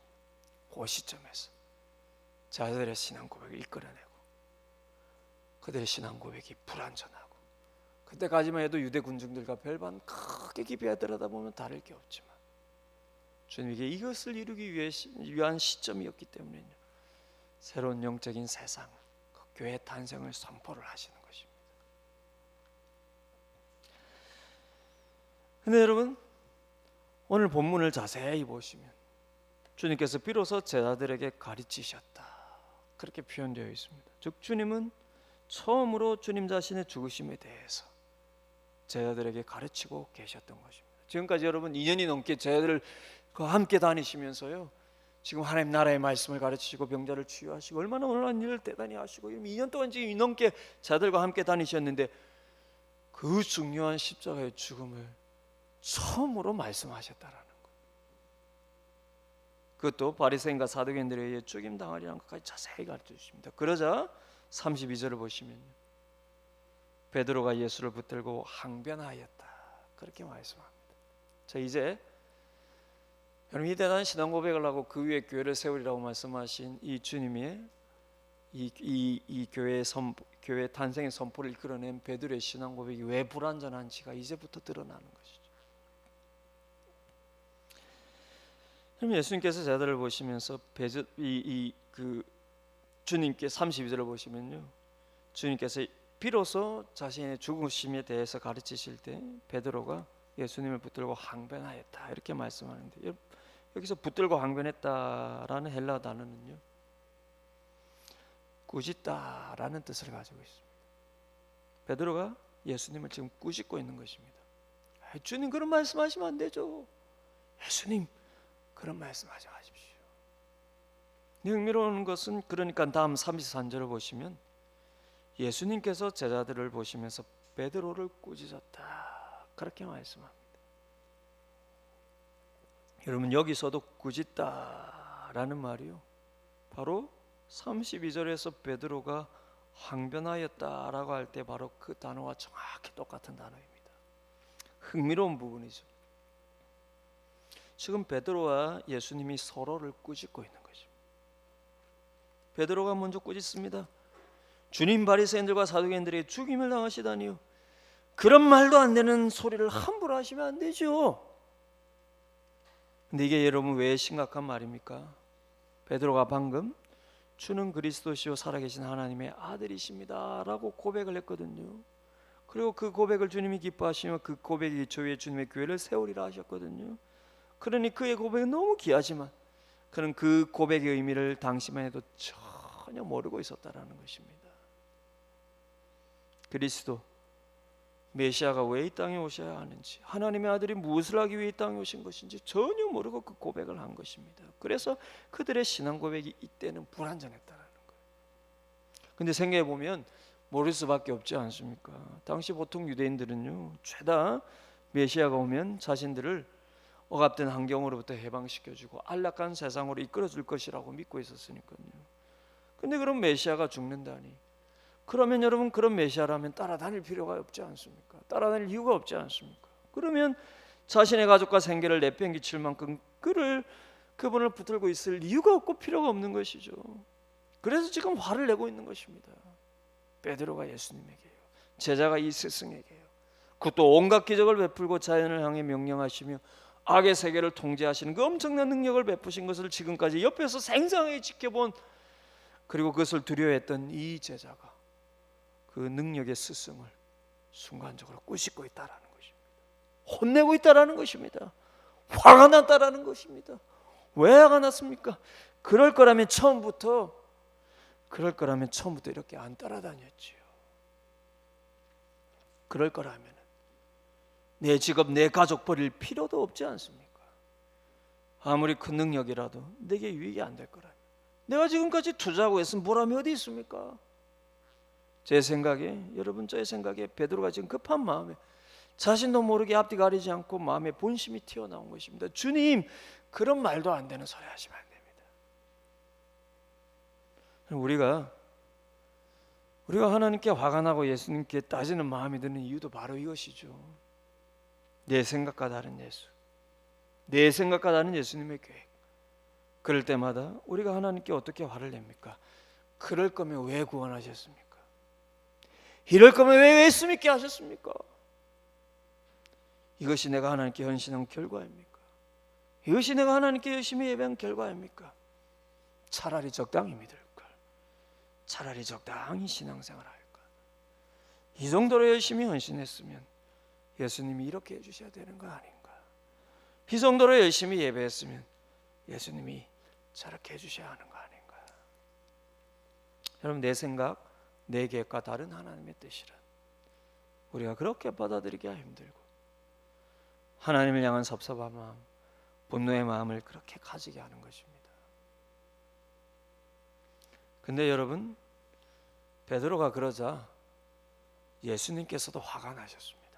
그 시점에서 자들의 신앙 고백을 이끌어내고 그들의 신앙 고백이 불완전하고, 그때까지만 해도 유대 군중들과 별반 크게 깊이 들여다보면 다를 게 없지만 주님에게 이것을 이루기 위한 시점이었기 때문에요, 새로운 영적인 세상, 그 교회의 탄생을 선포를 하시는 것입니다. 근데 여러분, 오늘 본문을 자세히 보시면 주님께서 비로소 제자들에게 가르치셨다, 그렇게 표현되어 있습니다. 즉 주님은 처음으로 주님 자신의 죽으심에 대해서 제자들에게 가르치고 계셨던 것입니다. 지금까지 여러분 2년이 넘게 제자들과 함께 다니시면서요, 지금 하나님 나라의 말씀을 가르치시고 병자를 치유하시고 얼마나 놀라운 일을 대단히 하시고 2년 동안 지금 넘게 제자들과 함께 다니셨는데 그 중요한 십자가의 죽음을 처음으로 말씀하셨다라는 것, 그것도 바리새인과 사두개인들에 의해 죽임 당하리라는 것까지 자세히 가르쳐 주십니다. 그러자 32절을 보시면요, 베드로가 예수를 붙들고 항변하였다, 그렇게 말씀합니다. 자, 이제 여러분 이 대단한 신앙 고백을 하고 그 위에 교회를 세우리라고 말씀하신 이 주님의 이 교회 탄생의 선포를 이끌어낸 베드로의 신앙 고백이 왜 불완전한지가 이제부터 드러나는 것이죠. 그럼 예수님께서 제자들을 보시면서 주님께 32절을 보시면요, 주님께서 비로소 자신의 죽으심에 대해서 가르치실 때 베드로가 예수님을 붙들고 항변하였다, 이렇게 말씀하는데, 여기서 붙들고 항변했다라는 헬라 단어는요, 꾸짖다라는 뜻을 가지고 있습니다. 베드로가 예수님을 지금 꾸짖고 있는 것입니다. 주님 그런 말씀하시면 안 되죠. 예수님 그런 말씀하지 마십시오. 흥미로운 것은, 그러니까 다음 33절을 보시면 예수님께서 제자들을 보시면서 베드로를 꾸짖었다, 그렇게 말씀합니다. 여러분 여기서도 꾸짖다라는 말이요, 바로 32절에서 베드로가 항변하였다라고 할 때 바로 그 단어와 정확히 똑같은 단어입니다. 흥미로운 부분이죠. 지금 베드로와 예수님이 서로를 꾸짖고 있는 것입니다. 베드로가 먼저 꾸짖습니다. 주님, 바리새인들과 사두개인들의 죽임을 당하시다니요, 그런 말도 안 되는 소리를 함부로 하시면 안 되죠. 근데 이게 여러분 왜 심각한 말입니까? 베드로가 방금 주는 그리스도시요 살아계신 하나님의 아들이십니다 라고 고백을 했거든요. 그리고 그 고백을 주님이 기뻐하시며 그 고백이 기초에 주님의 교회를 세우리라 하셨거든요. 그러니 그의 고백은 너무 귀하지만 그는 그 고백의 의미를 당시만 해도 전혀 모르고 있었다라는 것입니다. 그리스도 메시아가 왜 이 땅에 오셔야 하는지, 하나님의 아들이 무엇을 하기 위해 이 땅에 오신 것인지 전혀 모르고 그 고백을 한 것입니다. 그래서 그들의 신앙 고백이 이때는 불완전했다라는 거예요. 근데 생각해 보면 모를 수밖에 없지 않습니까? 당시 보통 유대인들은요, 죄다 메시아가 오면 자신들을 억압된 환경으로부터 해방시켜주고 안락한 세상으로 이끌어줄 것이라고 믿고 있었으니까요. 근데 그럼 메시아가 죽는다니, 그러면 여러분 그런 메시아라면 따라다닐 필요가 없지 않습니까? 따라다닐 이유가 없지 않습니까? 그러면 자신의 가족과 생계를 내팽개칠 만큼 그분을 붙들고 있을 이유가 없고 필요가 없는 것이죠. 그래서 지금 화를 내고 있는 것입니다. 베드로가 예수님에게요, 제자가 이 스승에게요. 그것도 온갖 기적을 베풀고 자연을 향해 명령하시며 악의 세계를 통제하시는 그 엄청난 능력을 베푸신 것을 지금까지 옆에서 생생하게 지켜본, 그리고 그것을 두려워했던 이 제자가 그 능력의 스승을 순간적으로 꾸짖고 있다라는 것입니다. 혼내고 있다라는 것입니다. 화가 났다라는 것입니다. 왜 화가 났습니까? 그럴 거라면 처음부터 이렇게 안 따라다녔지요. 그럴 거라면 내 직업, 내 가족 버릴 필요도 없지 않습니까? 아무리 큰 능력이라도 내게 유익이 안 될 거라면 내가 지금까지 투자하고 했으면 보람이 어디 있습니까? 제 생각에, 여러분 저의 생각에 베드로가 지금 급한 마음에 자신도 모르게 앞뒤 가리지 않고 마음에 본심이 튀어나온 것입니다. 주님, 그런 말도 안 되는 소리 하시면 안 됩니다. 우리가 하나님께 화가 나고 예수님께 따지는 마음이 드는 이유도 바로 이것이죠. 내 생각과 다른 예수, 내 생각과 다른 예수님의 계획. 그럴 때마다 우리가 하나님께 어떻게 화를 냅니까? 그럴 거면 왜 구원하셨습니까? 이럴 거면 왜 예수 믿게 하셨습니까? 이것이 내가 하나님께 헌신한 결과입니까? 이것이 내가 하나님께 열심히 예배한 결과입니까? 차라리 적당히 믿을 걸, 차라리 적당히 신앙생활 할 걸. 이 정도로 열심히 헌신했으면 예수님이 이렇게 해주셔야 되는 거 아닌가? 이 정도로 열심히 예배했으면 예수님이 저렇게 해주셔야 하는 거 아닌가? 여러분, 내 생각, 내 계획과 다른 하나님의 뜻이란 우리가 그렇게 받아들이기가 힘들고, 하나님을 향한 섭섭한 마음, 분노의 마음을 그렇게 가지게 하는 것입니다. 근데 여러분, 베드로가 그러자 예수님께서도 화가 나셨습니다.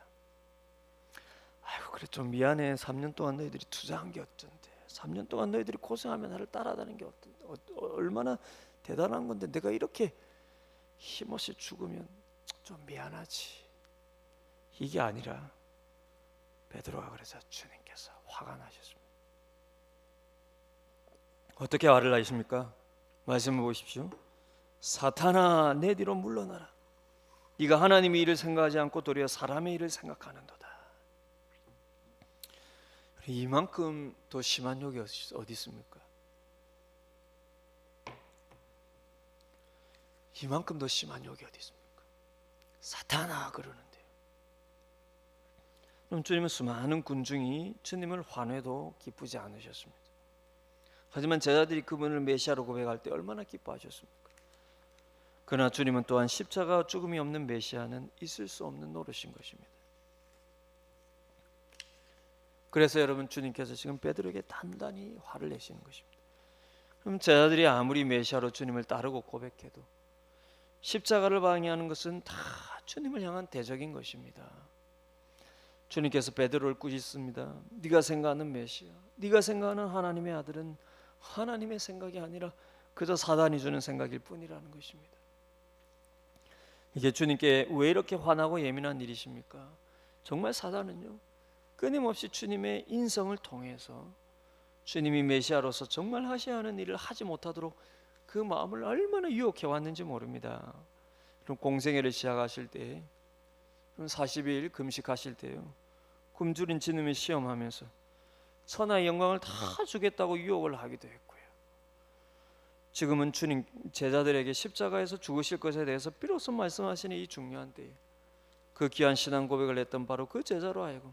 아이고, 그래 좀 미안해. 3년 동안 너희들이 투자한 게 어쩐데, 3년 동안 너희들이 고생하며 나를 따라다니는 게 얼마나 대단한 건데 내가 이렇게 힘없이 죽으면 좀 미안하지. 이게 아니라 베드로가 그래서 주님께서 화가 나셨습니다. 어떻게 화를 나십니까? 말씀을 보십시오. 사탄아, 내 뒤로 물러나라. 네가 하나님의 일을 생각하지 않고 도리어 사람의 일을 생각하는도다. 이만큼 더 심한 욕이 어디 있습니까? 이만큼 더 심한 욕이 어디 있습니까? 사탄아 그러는데요. 그럼 주님은 수많은 군중이 주님을 환호해도 기쁘지 않으셨습니다. 하지만 제자들이 그분을 메시아로 고백할 때 얼마나 기뻐하셨습니까? 그러나 주님은 또한 십자가 죽음이 없는 메시아는 있을 수 없는 노릇인 것입니다. 그래서 여러분, 주님께서 지금 베드로에게 단단히 화를 내시는 것입니다. 그럼 제자들이 아무리 메시아로 주님을 따르고 고백해도 십자가를 방해하는 것은 다 주님을 향한 대적인 것입니다. 주님께서 베드로를 꾸짖습니다. 네가 생각하는 메시아, 네가 생각하는 하나님의 아들은 하나님의 생각이 아니라 그저 사단이 주는 생각일 뿐이라는 것입니다. 이게 주님께 왜 이렇게 화나고 예민한 일이십니까? 정말 사단은요, 끊임없이 주님의 인성을 통해서 주님이 메시아로서 정말 하셔야 하는 일을 하지 못하도록 그 마음을 얼마나 유혹해 왔는지 모릅니다. 그럼 공생애를 시작하실 때, 그럼 40일 금식하실 때요, 굶주린 지님을 시험하면서 천하의 영광을 다 주겠다고 유혹을 하기도 했고요. 지금은 주님 제자들에게 십자가에서 죽으실 것에 대해서 비로소 말씀하시는 이 중요한 때에 그 귀한 신앙 고백을 했던 바로 그 제자로 하여금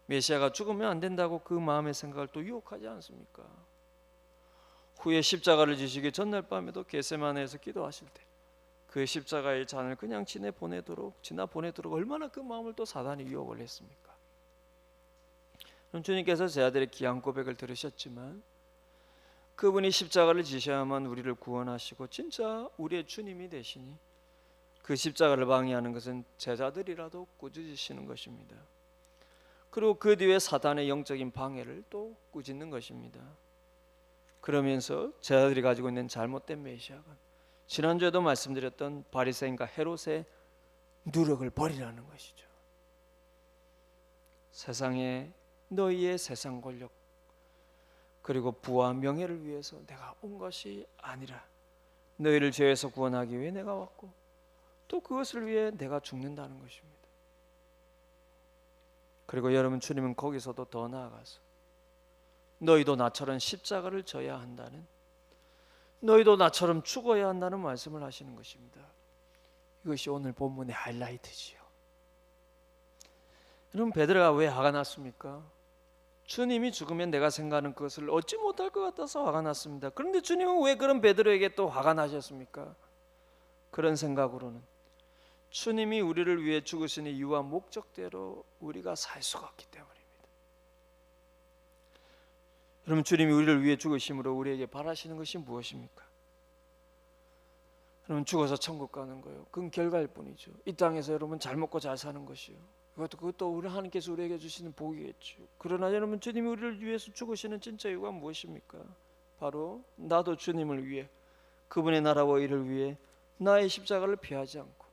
메시아가 죽으면 안 된다고 그 마음의 생각을 또 유혹하지 않습니까? 후에 십자가를 지시기 전날 밤에도 겟세마네에서 기도하실 때 그 십자가의 잔을 그냥 지나 보내도록 얼마나 그 마음을 또 사단이 유혹을 했습니까? 그럼 주님께서 제자들의 귀한 고백을 들으셨지만 그분이 십자가를 지셔야만 우리를 구원하시고 진짜 우리의 주님이 되시니 그 십자가를 방해하는 것은 제자들이라도 꾸짖으시는 것입니다. 그리고 그 뒤에 사단의 영적인 방해를 또 꾸짖는 것입니다. 그러면서 제자들이 가지고 있는 잘못된 메시아가 지난주에도 말씀드렸던 바리새인과 헤롯의 누력을 버리라는 것이죠. 세상에 너희의 세상 권력 그리고 부와 명예를 위해서 내가 온 것이 아니라 너희를 죄에서 구원하기 위해 내가 왔고 또 그것을 위해 내가 죽는다는 것입니다. 그리고 여러분, 주님은 거기서도 더 나아가서 너희도 나처럼 십자가를 져야 한다는, 너희도 나처럼 죽어야 한다는 말씀을 하시는 것입니다. 이것이 오늘 본문의 하이라이트지요. 여러분, 베드로가 왜 화가 났습니까? 주님이 죽으면 내가 생각하는 그것을 얻지 못할 것 같아서 화가 났습니다. 그런데 주님은 왜 그런 베드로에게 또 화가 나셨습니까? 그런 생각으로는 주님이 우리를 위해 죽으신 이유와 목적대로 우리가 살 수가 없기 때문입니다. 여러분, 주님이 우리를 위해 죽으심으로 우리에게 바라시는 것이 무엇입니까? 여러분, 죽어서 천국 가는 거예요. 그건 결과일 뿐이죠. 이 땅에서 여러분 잘 먹고 잘 사는 것이요. 그것도 우리 하나님께서 우리에게 주시는 복이겠죠. 그러나 여러분, 주님이 우리를 위해서 죽으시는 진짜 이유가 무엇입니까? 바로 나도 주님을 위해, 그분의 나라와 일을 위해 나의 십자가를 피하지 않고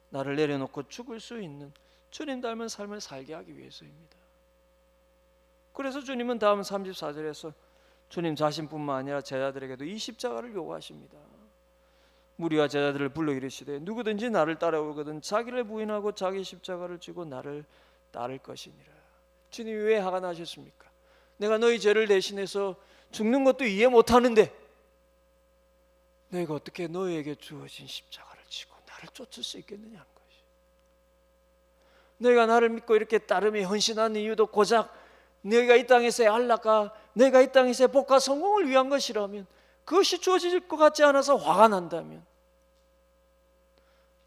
나를 내려놓고 죽을 수 있는 주님 닮은 삶을 살게 하기 위해서입니다. 그래서 주님은 다음 34절에서 주님 자신뿐만 아니라 제자들에게도 이 십자가를 요구하십니다. 무리와 제자들을 불러 이르시되 누구든지 나를 따라오거든 자기를 부인하고 자기 십자가를 지고 나를 따를 것이니라. 주님이 왜 화가 나셨습니까? 내가 너희 죄를 대신해서 죽는 것도 이해 못하는데 너희가 어떻게 너희에게 주어진 십자가를 지고 나를 쫓을 수 있겠느냐는 것이. 너희가 나를 믿고 이렇게 따름에 헌신하는 이유도 고작 너희가 이 땅에서의 안락과 너희가 이 땅에서의 복과 성공을 위한 것이라면, 그것이 주어질 것 같지 않아서 화가 난다면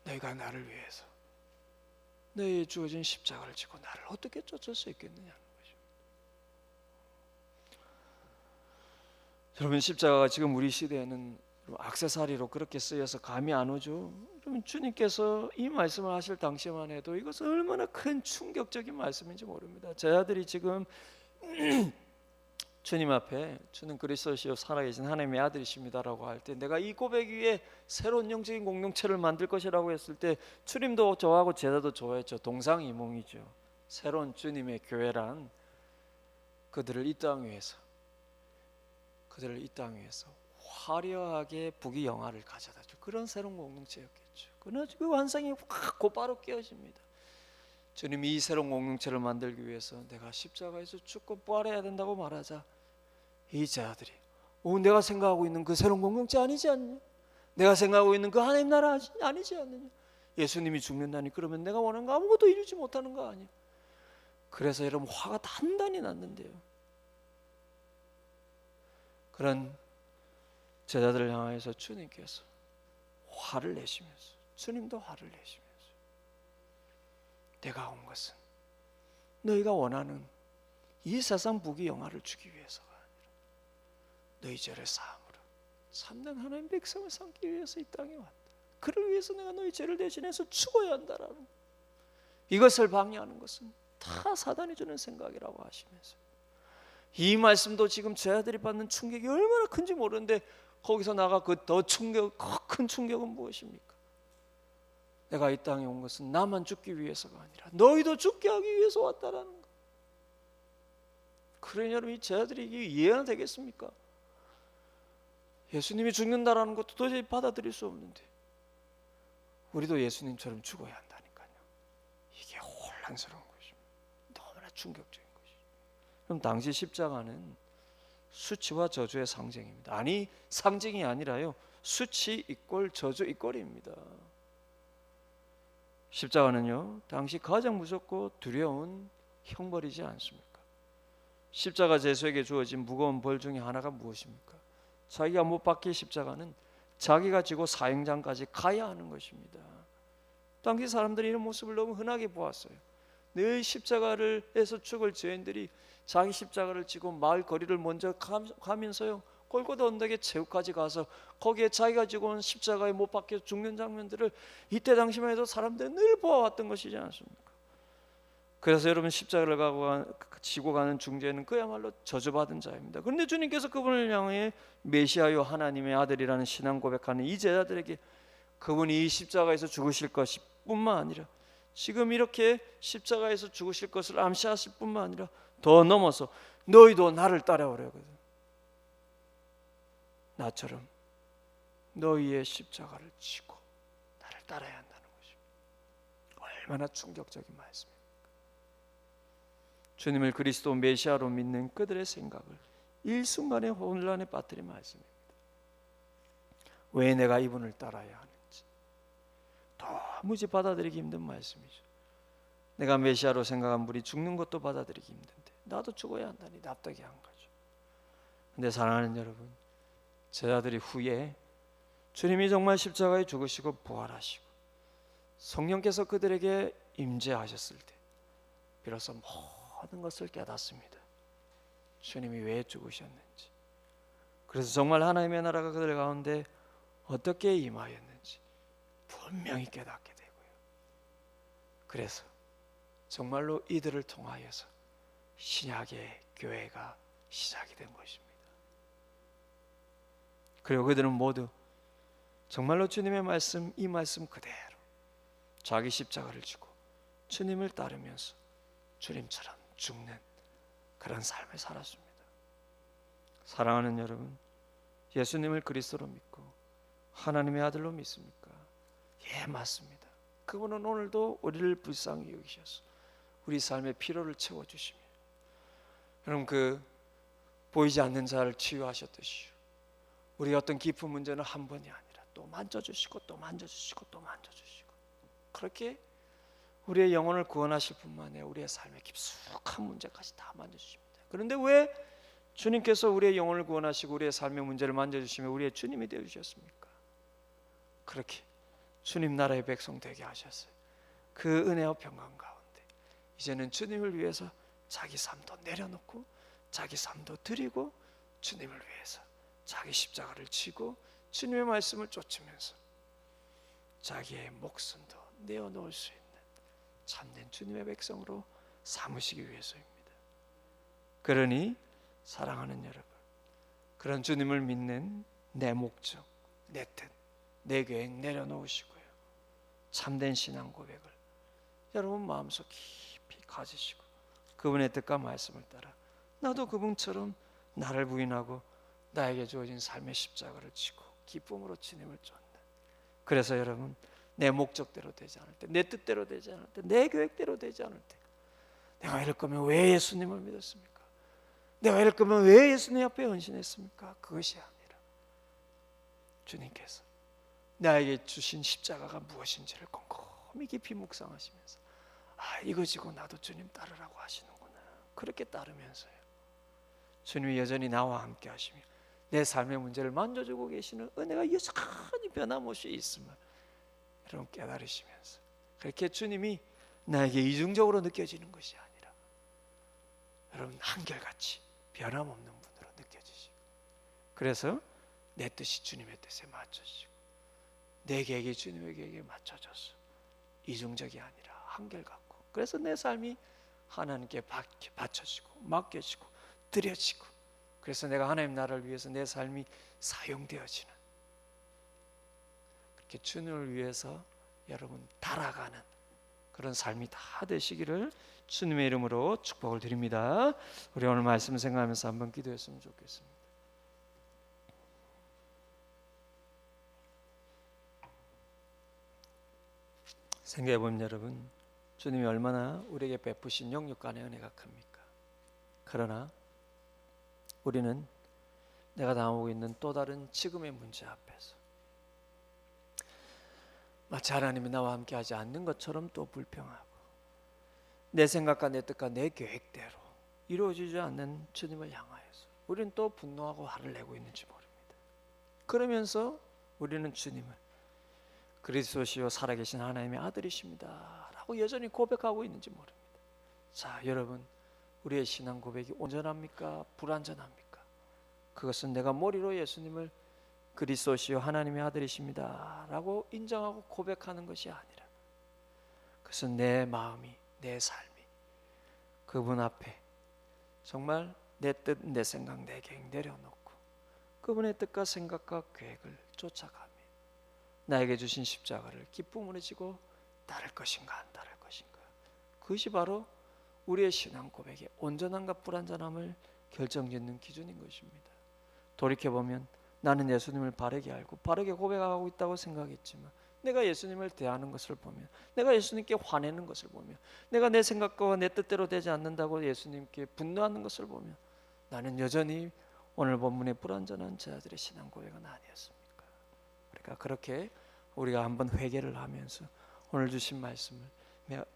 너희가 나를 위해서 너희의 주어진 십자가를 지고 나를 어떻게 쫓을 수 있겠느냐는 것입니다. 여러분, 십자가가 지금 우리 시대에는 액세서리로 그렇게 쓰여서 감이 안 오죠. 그러면 주님께서 이 말씀을 하실 당시만 해도 이것은 얼마나 큰 충격적인 말씀인지 모릅니다. 제자들이 지금 주님 앞에 주는 그리스도시요 살아계신 하나님의 아들이십니다라고 할 때, 내가 이 고백 위에 새로운 영적인 공동체를 만들 것이라고 했을 때 주님도 좋아하고 제자도 좋아했죠. 동상이몽이죠. 새로운 주님의 교회란 그들을 이 땅 위에서 화려하게 부귀영화를 가져다 줄 그런 새로운 공동체였겠죠. 그러나 그 환상이 확 곧바로 깨어집니다. 주님이 이 새로운 공동체를 만들기 위해서 내가 십자가에서 죽고 부활해야 된다고 말하자 이 제자들이 내가 생각하고 있는 그 새로운 공동체 아니지 않느냐? 내가 생각하고 있는 그 하나님 나라 아니지 않느냐? 예수님이 죽는다니 그러면 내가 원하는 거 아무것도 이루지 못하는 거 아니야? 그래서 여러분 화가 단단히 났는데요. 그런 제자들을 향해서 주님께서 화를 내시면서, 주님도 화를 내시면서 내가 온 것은 너희가 원하는 이 세상 부귀영화를 주기 위해서가 아니라 너희 죄를 사함으로 참된 하나님 백성을 삼기 위해서 이 땅에 왔다. 그를 위해서 내가 너희 죄를 대신해서 죽어야 한다라는, 이것을 방해하는 것은 다 사단이 주는 생각이라고 하시면서, 이 말씀도 지금 제자들이 받는 충격이 얼마나 큰지 모르는데 거기서 나가 그 더 큰 충격은 무엇입니까? 내가 이 땅에 온 것은 나만 죽기 위해서가 아니라 너희도 죽게 하기 위해서 왔다라는 것. 그러니 여러분, 이 제자들이 이게 이해가 되겠습니까? 예수님이 죽는다라는 것도 도저히 받아들일 수 없는데 우리도 예수님처럼 죽어야 한다니까요. 이게 혼란스러운 것입니다. 너무나 충격적인 것이죠. 그럼 당시 십자가는 수치와 저주의 상징입니다. 아니, 상징이 아니라요, 수치 이꼴 저주 이꼴입니다. 십자가는요, 당시 가장 무섭고 두려운 형벌이지 않습니까? 십자가 제수에게 주어진 무거운 벌 중에 하나가 무엇입니까? 자기가 못 박힐 십자가는 자기가 지고 사형장까지 가야 하는 것입니다. 당시 사람들이 이런 모습을 너무 흔하게 보았어요. 늘 십자가를 해서 죽을 죄인들이 자기 십자가를 지고 마을 거리를 먼저 가면서요, 골고다 언덕에 최후까지 가서 거기에 자기가 지고 온 십자가에 못 박혀 죽는 장면들을 이때 당시만 해도 사람들이 늘 보아왔던 것이지 않습니까? 그래서 여러분 십자가를 지고 가는 중재는 그야말로 저주받은 자입니다. 그런데 주님께서 그분을 향해 메시아요 하나님의 아들이라는 신앙 고백하는 이 제자들에게 그분이 이 십자가에서 죽으실 것이 뿐만 아니라 지금 이렇게 십자가에서 죽으실 것을 암시하실 뿐만 아니라 더 넘어서 너희도 나를 따라오려거든. 나처럼 너희의 십자가를 지고 나를 따라야 한다는 것입니다. 얼마나 충격적인 말씀입니까? 주님을 그리스도 메시아로 믿는 그들의 생각을 일순간에 혼란에 빠뜨린 말씀입니다. 왜 내가 이분을 따라야 하는지 도무지 받아들이기 힘든 말씀이죠. 내가 메시아로 생각한 분이 죽는 것도 받아들이기 힘든데 나도 죽어야 한다니 납득이 안 가죠. 근데 사랑하는 여러분, 제자들이 후에 주님이 정말 십자가에 죽으시고 부활하시고 성령께서 그들에게 임재하셨을 때 비로소 모든 것을 깨닫습니다. 주님이 왜 죽으셨는지, 그래서 정말 하나님의 나라가 그들 가운데 어떻게 임하였는지 분명히 깨닫게 되고요. 그래서 정말로 이들을 통하여서 신약의 교회가 시작이 된 것입니다. 그리고 그들은 모두 정말로 주님의 말씀, 이 말씀 그대로 자기 십자가를 지고 주님을 따르면서 주님처럼 죽는 그런 삶을 살았습니다. 사랑하는 여러분, 예수님을 그리스도로 믿고 하나님의 아들로 믿습니까? 예, 맞습니다. 그분은 오늘도 우리를 불쌍히 여기셔서 우리 삶의 피로를 채워주시며, 여러분 그 보이지 않는 자를 치유하셨듯이 우리 어떤 깊은 문제는 한 번이 아니라 또 만져주시고 또 만져주시고 또 만져주시고, 그렇게 우리의 영혼을 구원하실 뿐만 아니라 우리의 삶의 깊숙한 문제까지 다 만져주십니다. 그런데 왜 주님께서 우리의 영혼을 구원하시고 우리의 삶의 문제를 만져주시며 우리의 주님이 되어주셨습니까? 그렇게 주님 나라의 백성 되게 하셨어요. 그 은혜와 평강 가운데 이제는 주님을 위해서 자기 삶도 내려놓고 자기 삶도 드리고 주님을 위해서 자기 십자가를 지고 주님의 말씀을 쫓으면서 자기의 목숨도 내어놓을 수 있는 참된 주님의 백성으로 삼으시기 위해서입니다. 그러니 사랑하는 여러분, 그런 주님을 믿는 내 목적, 내 뜻, 내 계획 내려놓으시고요, 참된 신앙 고백을 여러분 마음속 깊이 가지시고 그분의 뜻과 말씀을 따라 나도 그분처럼 나를 부인하고 나에게 주어진 삶의 십자가를 지고 기쁨으로 주님을 쫓는, 그래서 여러분 내 목적대로 되지 않을 때, 내 뜻대로 되지 않을 때, 내 계획대로 되지 않을 때 내가 이럴 거면 왜 예수님을 믿었습니까? 내가 이럴 거면 왜 예수님 앞에 헌신했습니까? 그것이 아니라 주님께서 나에게 주신 십자가가 무엇인지를 꼼꼼히 깊이 묵상하시면서 이거 지고 나도 주님 따르라고 하시는구나, 그렇게 따르면서요 주님이 여전히 나와 함께 하시며 내 삶의 문제를 만져주고 계시는 은혜가 여전히 변함없이 있음을 여러분 깨달으시면서, 그렇게 주님이 나에게 이중적으로 느껴지는 것이 아니라 여러분 한결같이 변함없는 분으로 느껴지시고, 그래서 내 뜻이 주님의 뜻에 맞춰지고 내 계획이 주님의 계획에 맞춰져서 이중적이 아니라 한결같고, 그래서 내 삶이 하나님께 바쳐지고 맡겨지고 드려지고, 그래서 내가 하나님 나라를 위해서 내 삶이 사용되어지는, 그렇게 주님을 위해서 여러분 달아가는 그런 삶이 다 되시기를 주님의 이름으로 축복을 드립니다. 우리 오늘 말씀 생각하면서 한번 기도했으면 좋겠습니다. 생각해보면 여러분, 주님이 얼마나 우리에게 베푸신 영육간의 은혜가 큽니까? 그러나 우리는 내가 당하고 있는 또 다른 지금의 문제 앞에서 마치 하나님이 나와 함께 하지 않는 것처럼 또 불평하고 내 생각과 내 뜻과 내 계획대로 이루어지지 않는 주님을 향하여서 우리는 또 분노하고 화를 내고 있는지 모릅니다. 그러면서 우리는 주님을 그리스도시요 살아계신 하나님의 아들이십니다 라고 여전히 고백하고 있는지 모릅니다. 자, 여러분, 우리의 신앙 고백이 온전합니까? 불완전합니까? 그것은 내가 머리로 예수님을 그리스도시요 하나님의 아들이십니다 라고 인정하고 고백하는 것이 아니라 그것은 내 마음이, 내 삶이 그분 앞에 정말 내 뜻, 내 생각, 내 계획 내려놓고 그분의 뜻과 생각과 계획을 쫓아가며 나에게 주신 십자가를 기쁨으로 지고 따를 것인가 안 따를 것인가, 그것이 바로 우리의 신앙 고백의 온전함과 불완전함을 결정짓는 기준인 것입니다. 돌이켜보면 나는 예수님을 바르게 알고 바르게 고백하고 있다고 생각했지만 내가 예수님을 대하는 것을 보면, 내가 예수님께 화내는 것을 보면, 내가 내 생각과 내 뜻대로 되지 않는다고 예수님께 분노하는 것을 보면 나는 여전히 오늘 본문의 불완전한 자들의 신앙 고백은 아니었습니까? 그러니까 그렇게 우리가 한번 회개를 하면서 오늘 주신 말씀을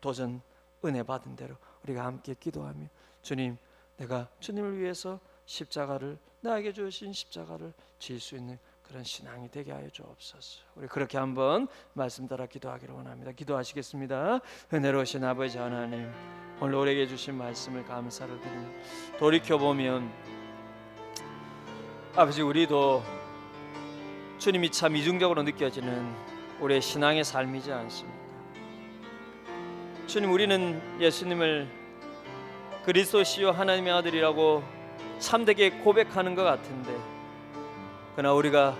도전 은혜 받은 대로 우리가 함께 기도하며 주님, 내가 주님을 위해서 십자가를, 나에게 주신 십자가를 질 수 있는 그런 신앙이 되게 하여 주옵소서. 우리 그렇게 한번 말씀 따라 기도하기를 원합니다. 기도하시겠습니다. 은혜로우신 아버지 하나님, 오늘 우리에게 주신 말씀을 감사를 드립니다. 돌이켜보면 아버지, 우리도 주님이 참 이중적으로 느껴지는 우리의 신앙의 삶이지 않습니까? 주님, 우리는 예수님을 그리스도시요 하나님의 아들이라고 참되게 고백하는 것 같은데, 그러나 우리가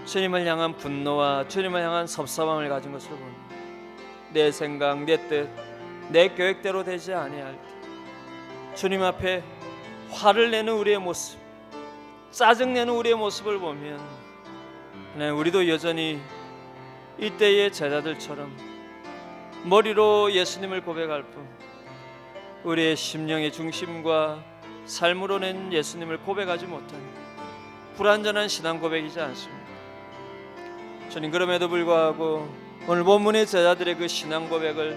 주님을 향한 분노와 주님을 향한 섭섭함을 가진 것을 봅니다. 내 생각, 내 뜻, 내 계획대로 되지 아니할 때 주님 앞에 화를 내는 우리의 모습, 짜증내는 우리의 모습을 보면 우리도 여전히 이때의 제자들처럼 머리로 예수님을 고백할 뿐 우리의 심령의 중심과 삶으로는 예수님을 고백하지 못하는 불완전한 신앙 고백이지 않습니까? 주님, 그럼에도 불구하고 오늘 본문의 제자들의 그 신앙 고백을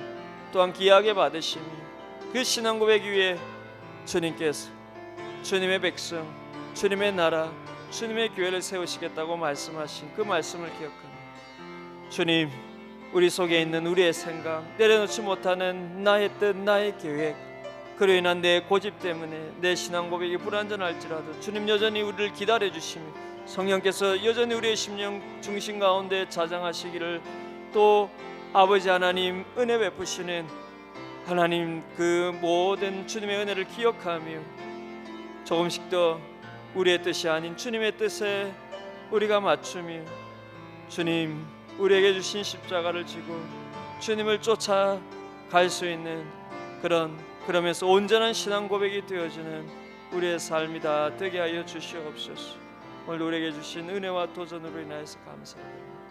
또한 귀하게 받으시며 그 신앙 고백 위에 주님께서 주님의 백성, 주님의 나라, 주님의 교회를 세우시겠다고 말씀하신 그 말씀을 기억합니다. 주님, 우리 속에 있는 우리의 생각, 내려놓지 못하는 나의 뜻, 나의 계획, 그로 인한 내 고집 때문에 내 신앙 고백이 불완전할지라도 주님 여전히 우리를 기다려주시며 성령께서 여전히 우리의 심령 중심 가운데 자장하시기를, 또 아버지 하나님 은혜 베푸시는 하나님 그 모든 주님의 은혜를 기억하며 조금씩 더 우리의 뜻이 아닌 주님의 뜻에 우리가 맞추며 주님 우리에게 주신 십자가를 지고 주님을 쫓아갈 수 있는 그러면서 온전한 신앙 고백이 되어지는 우리의 삶이 다 되게 하여 주시옵소서. 오늘 우리에게 주신 은혜와 도전으로 인하여서 감사합니다.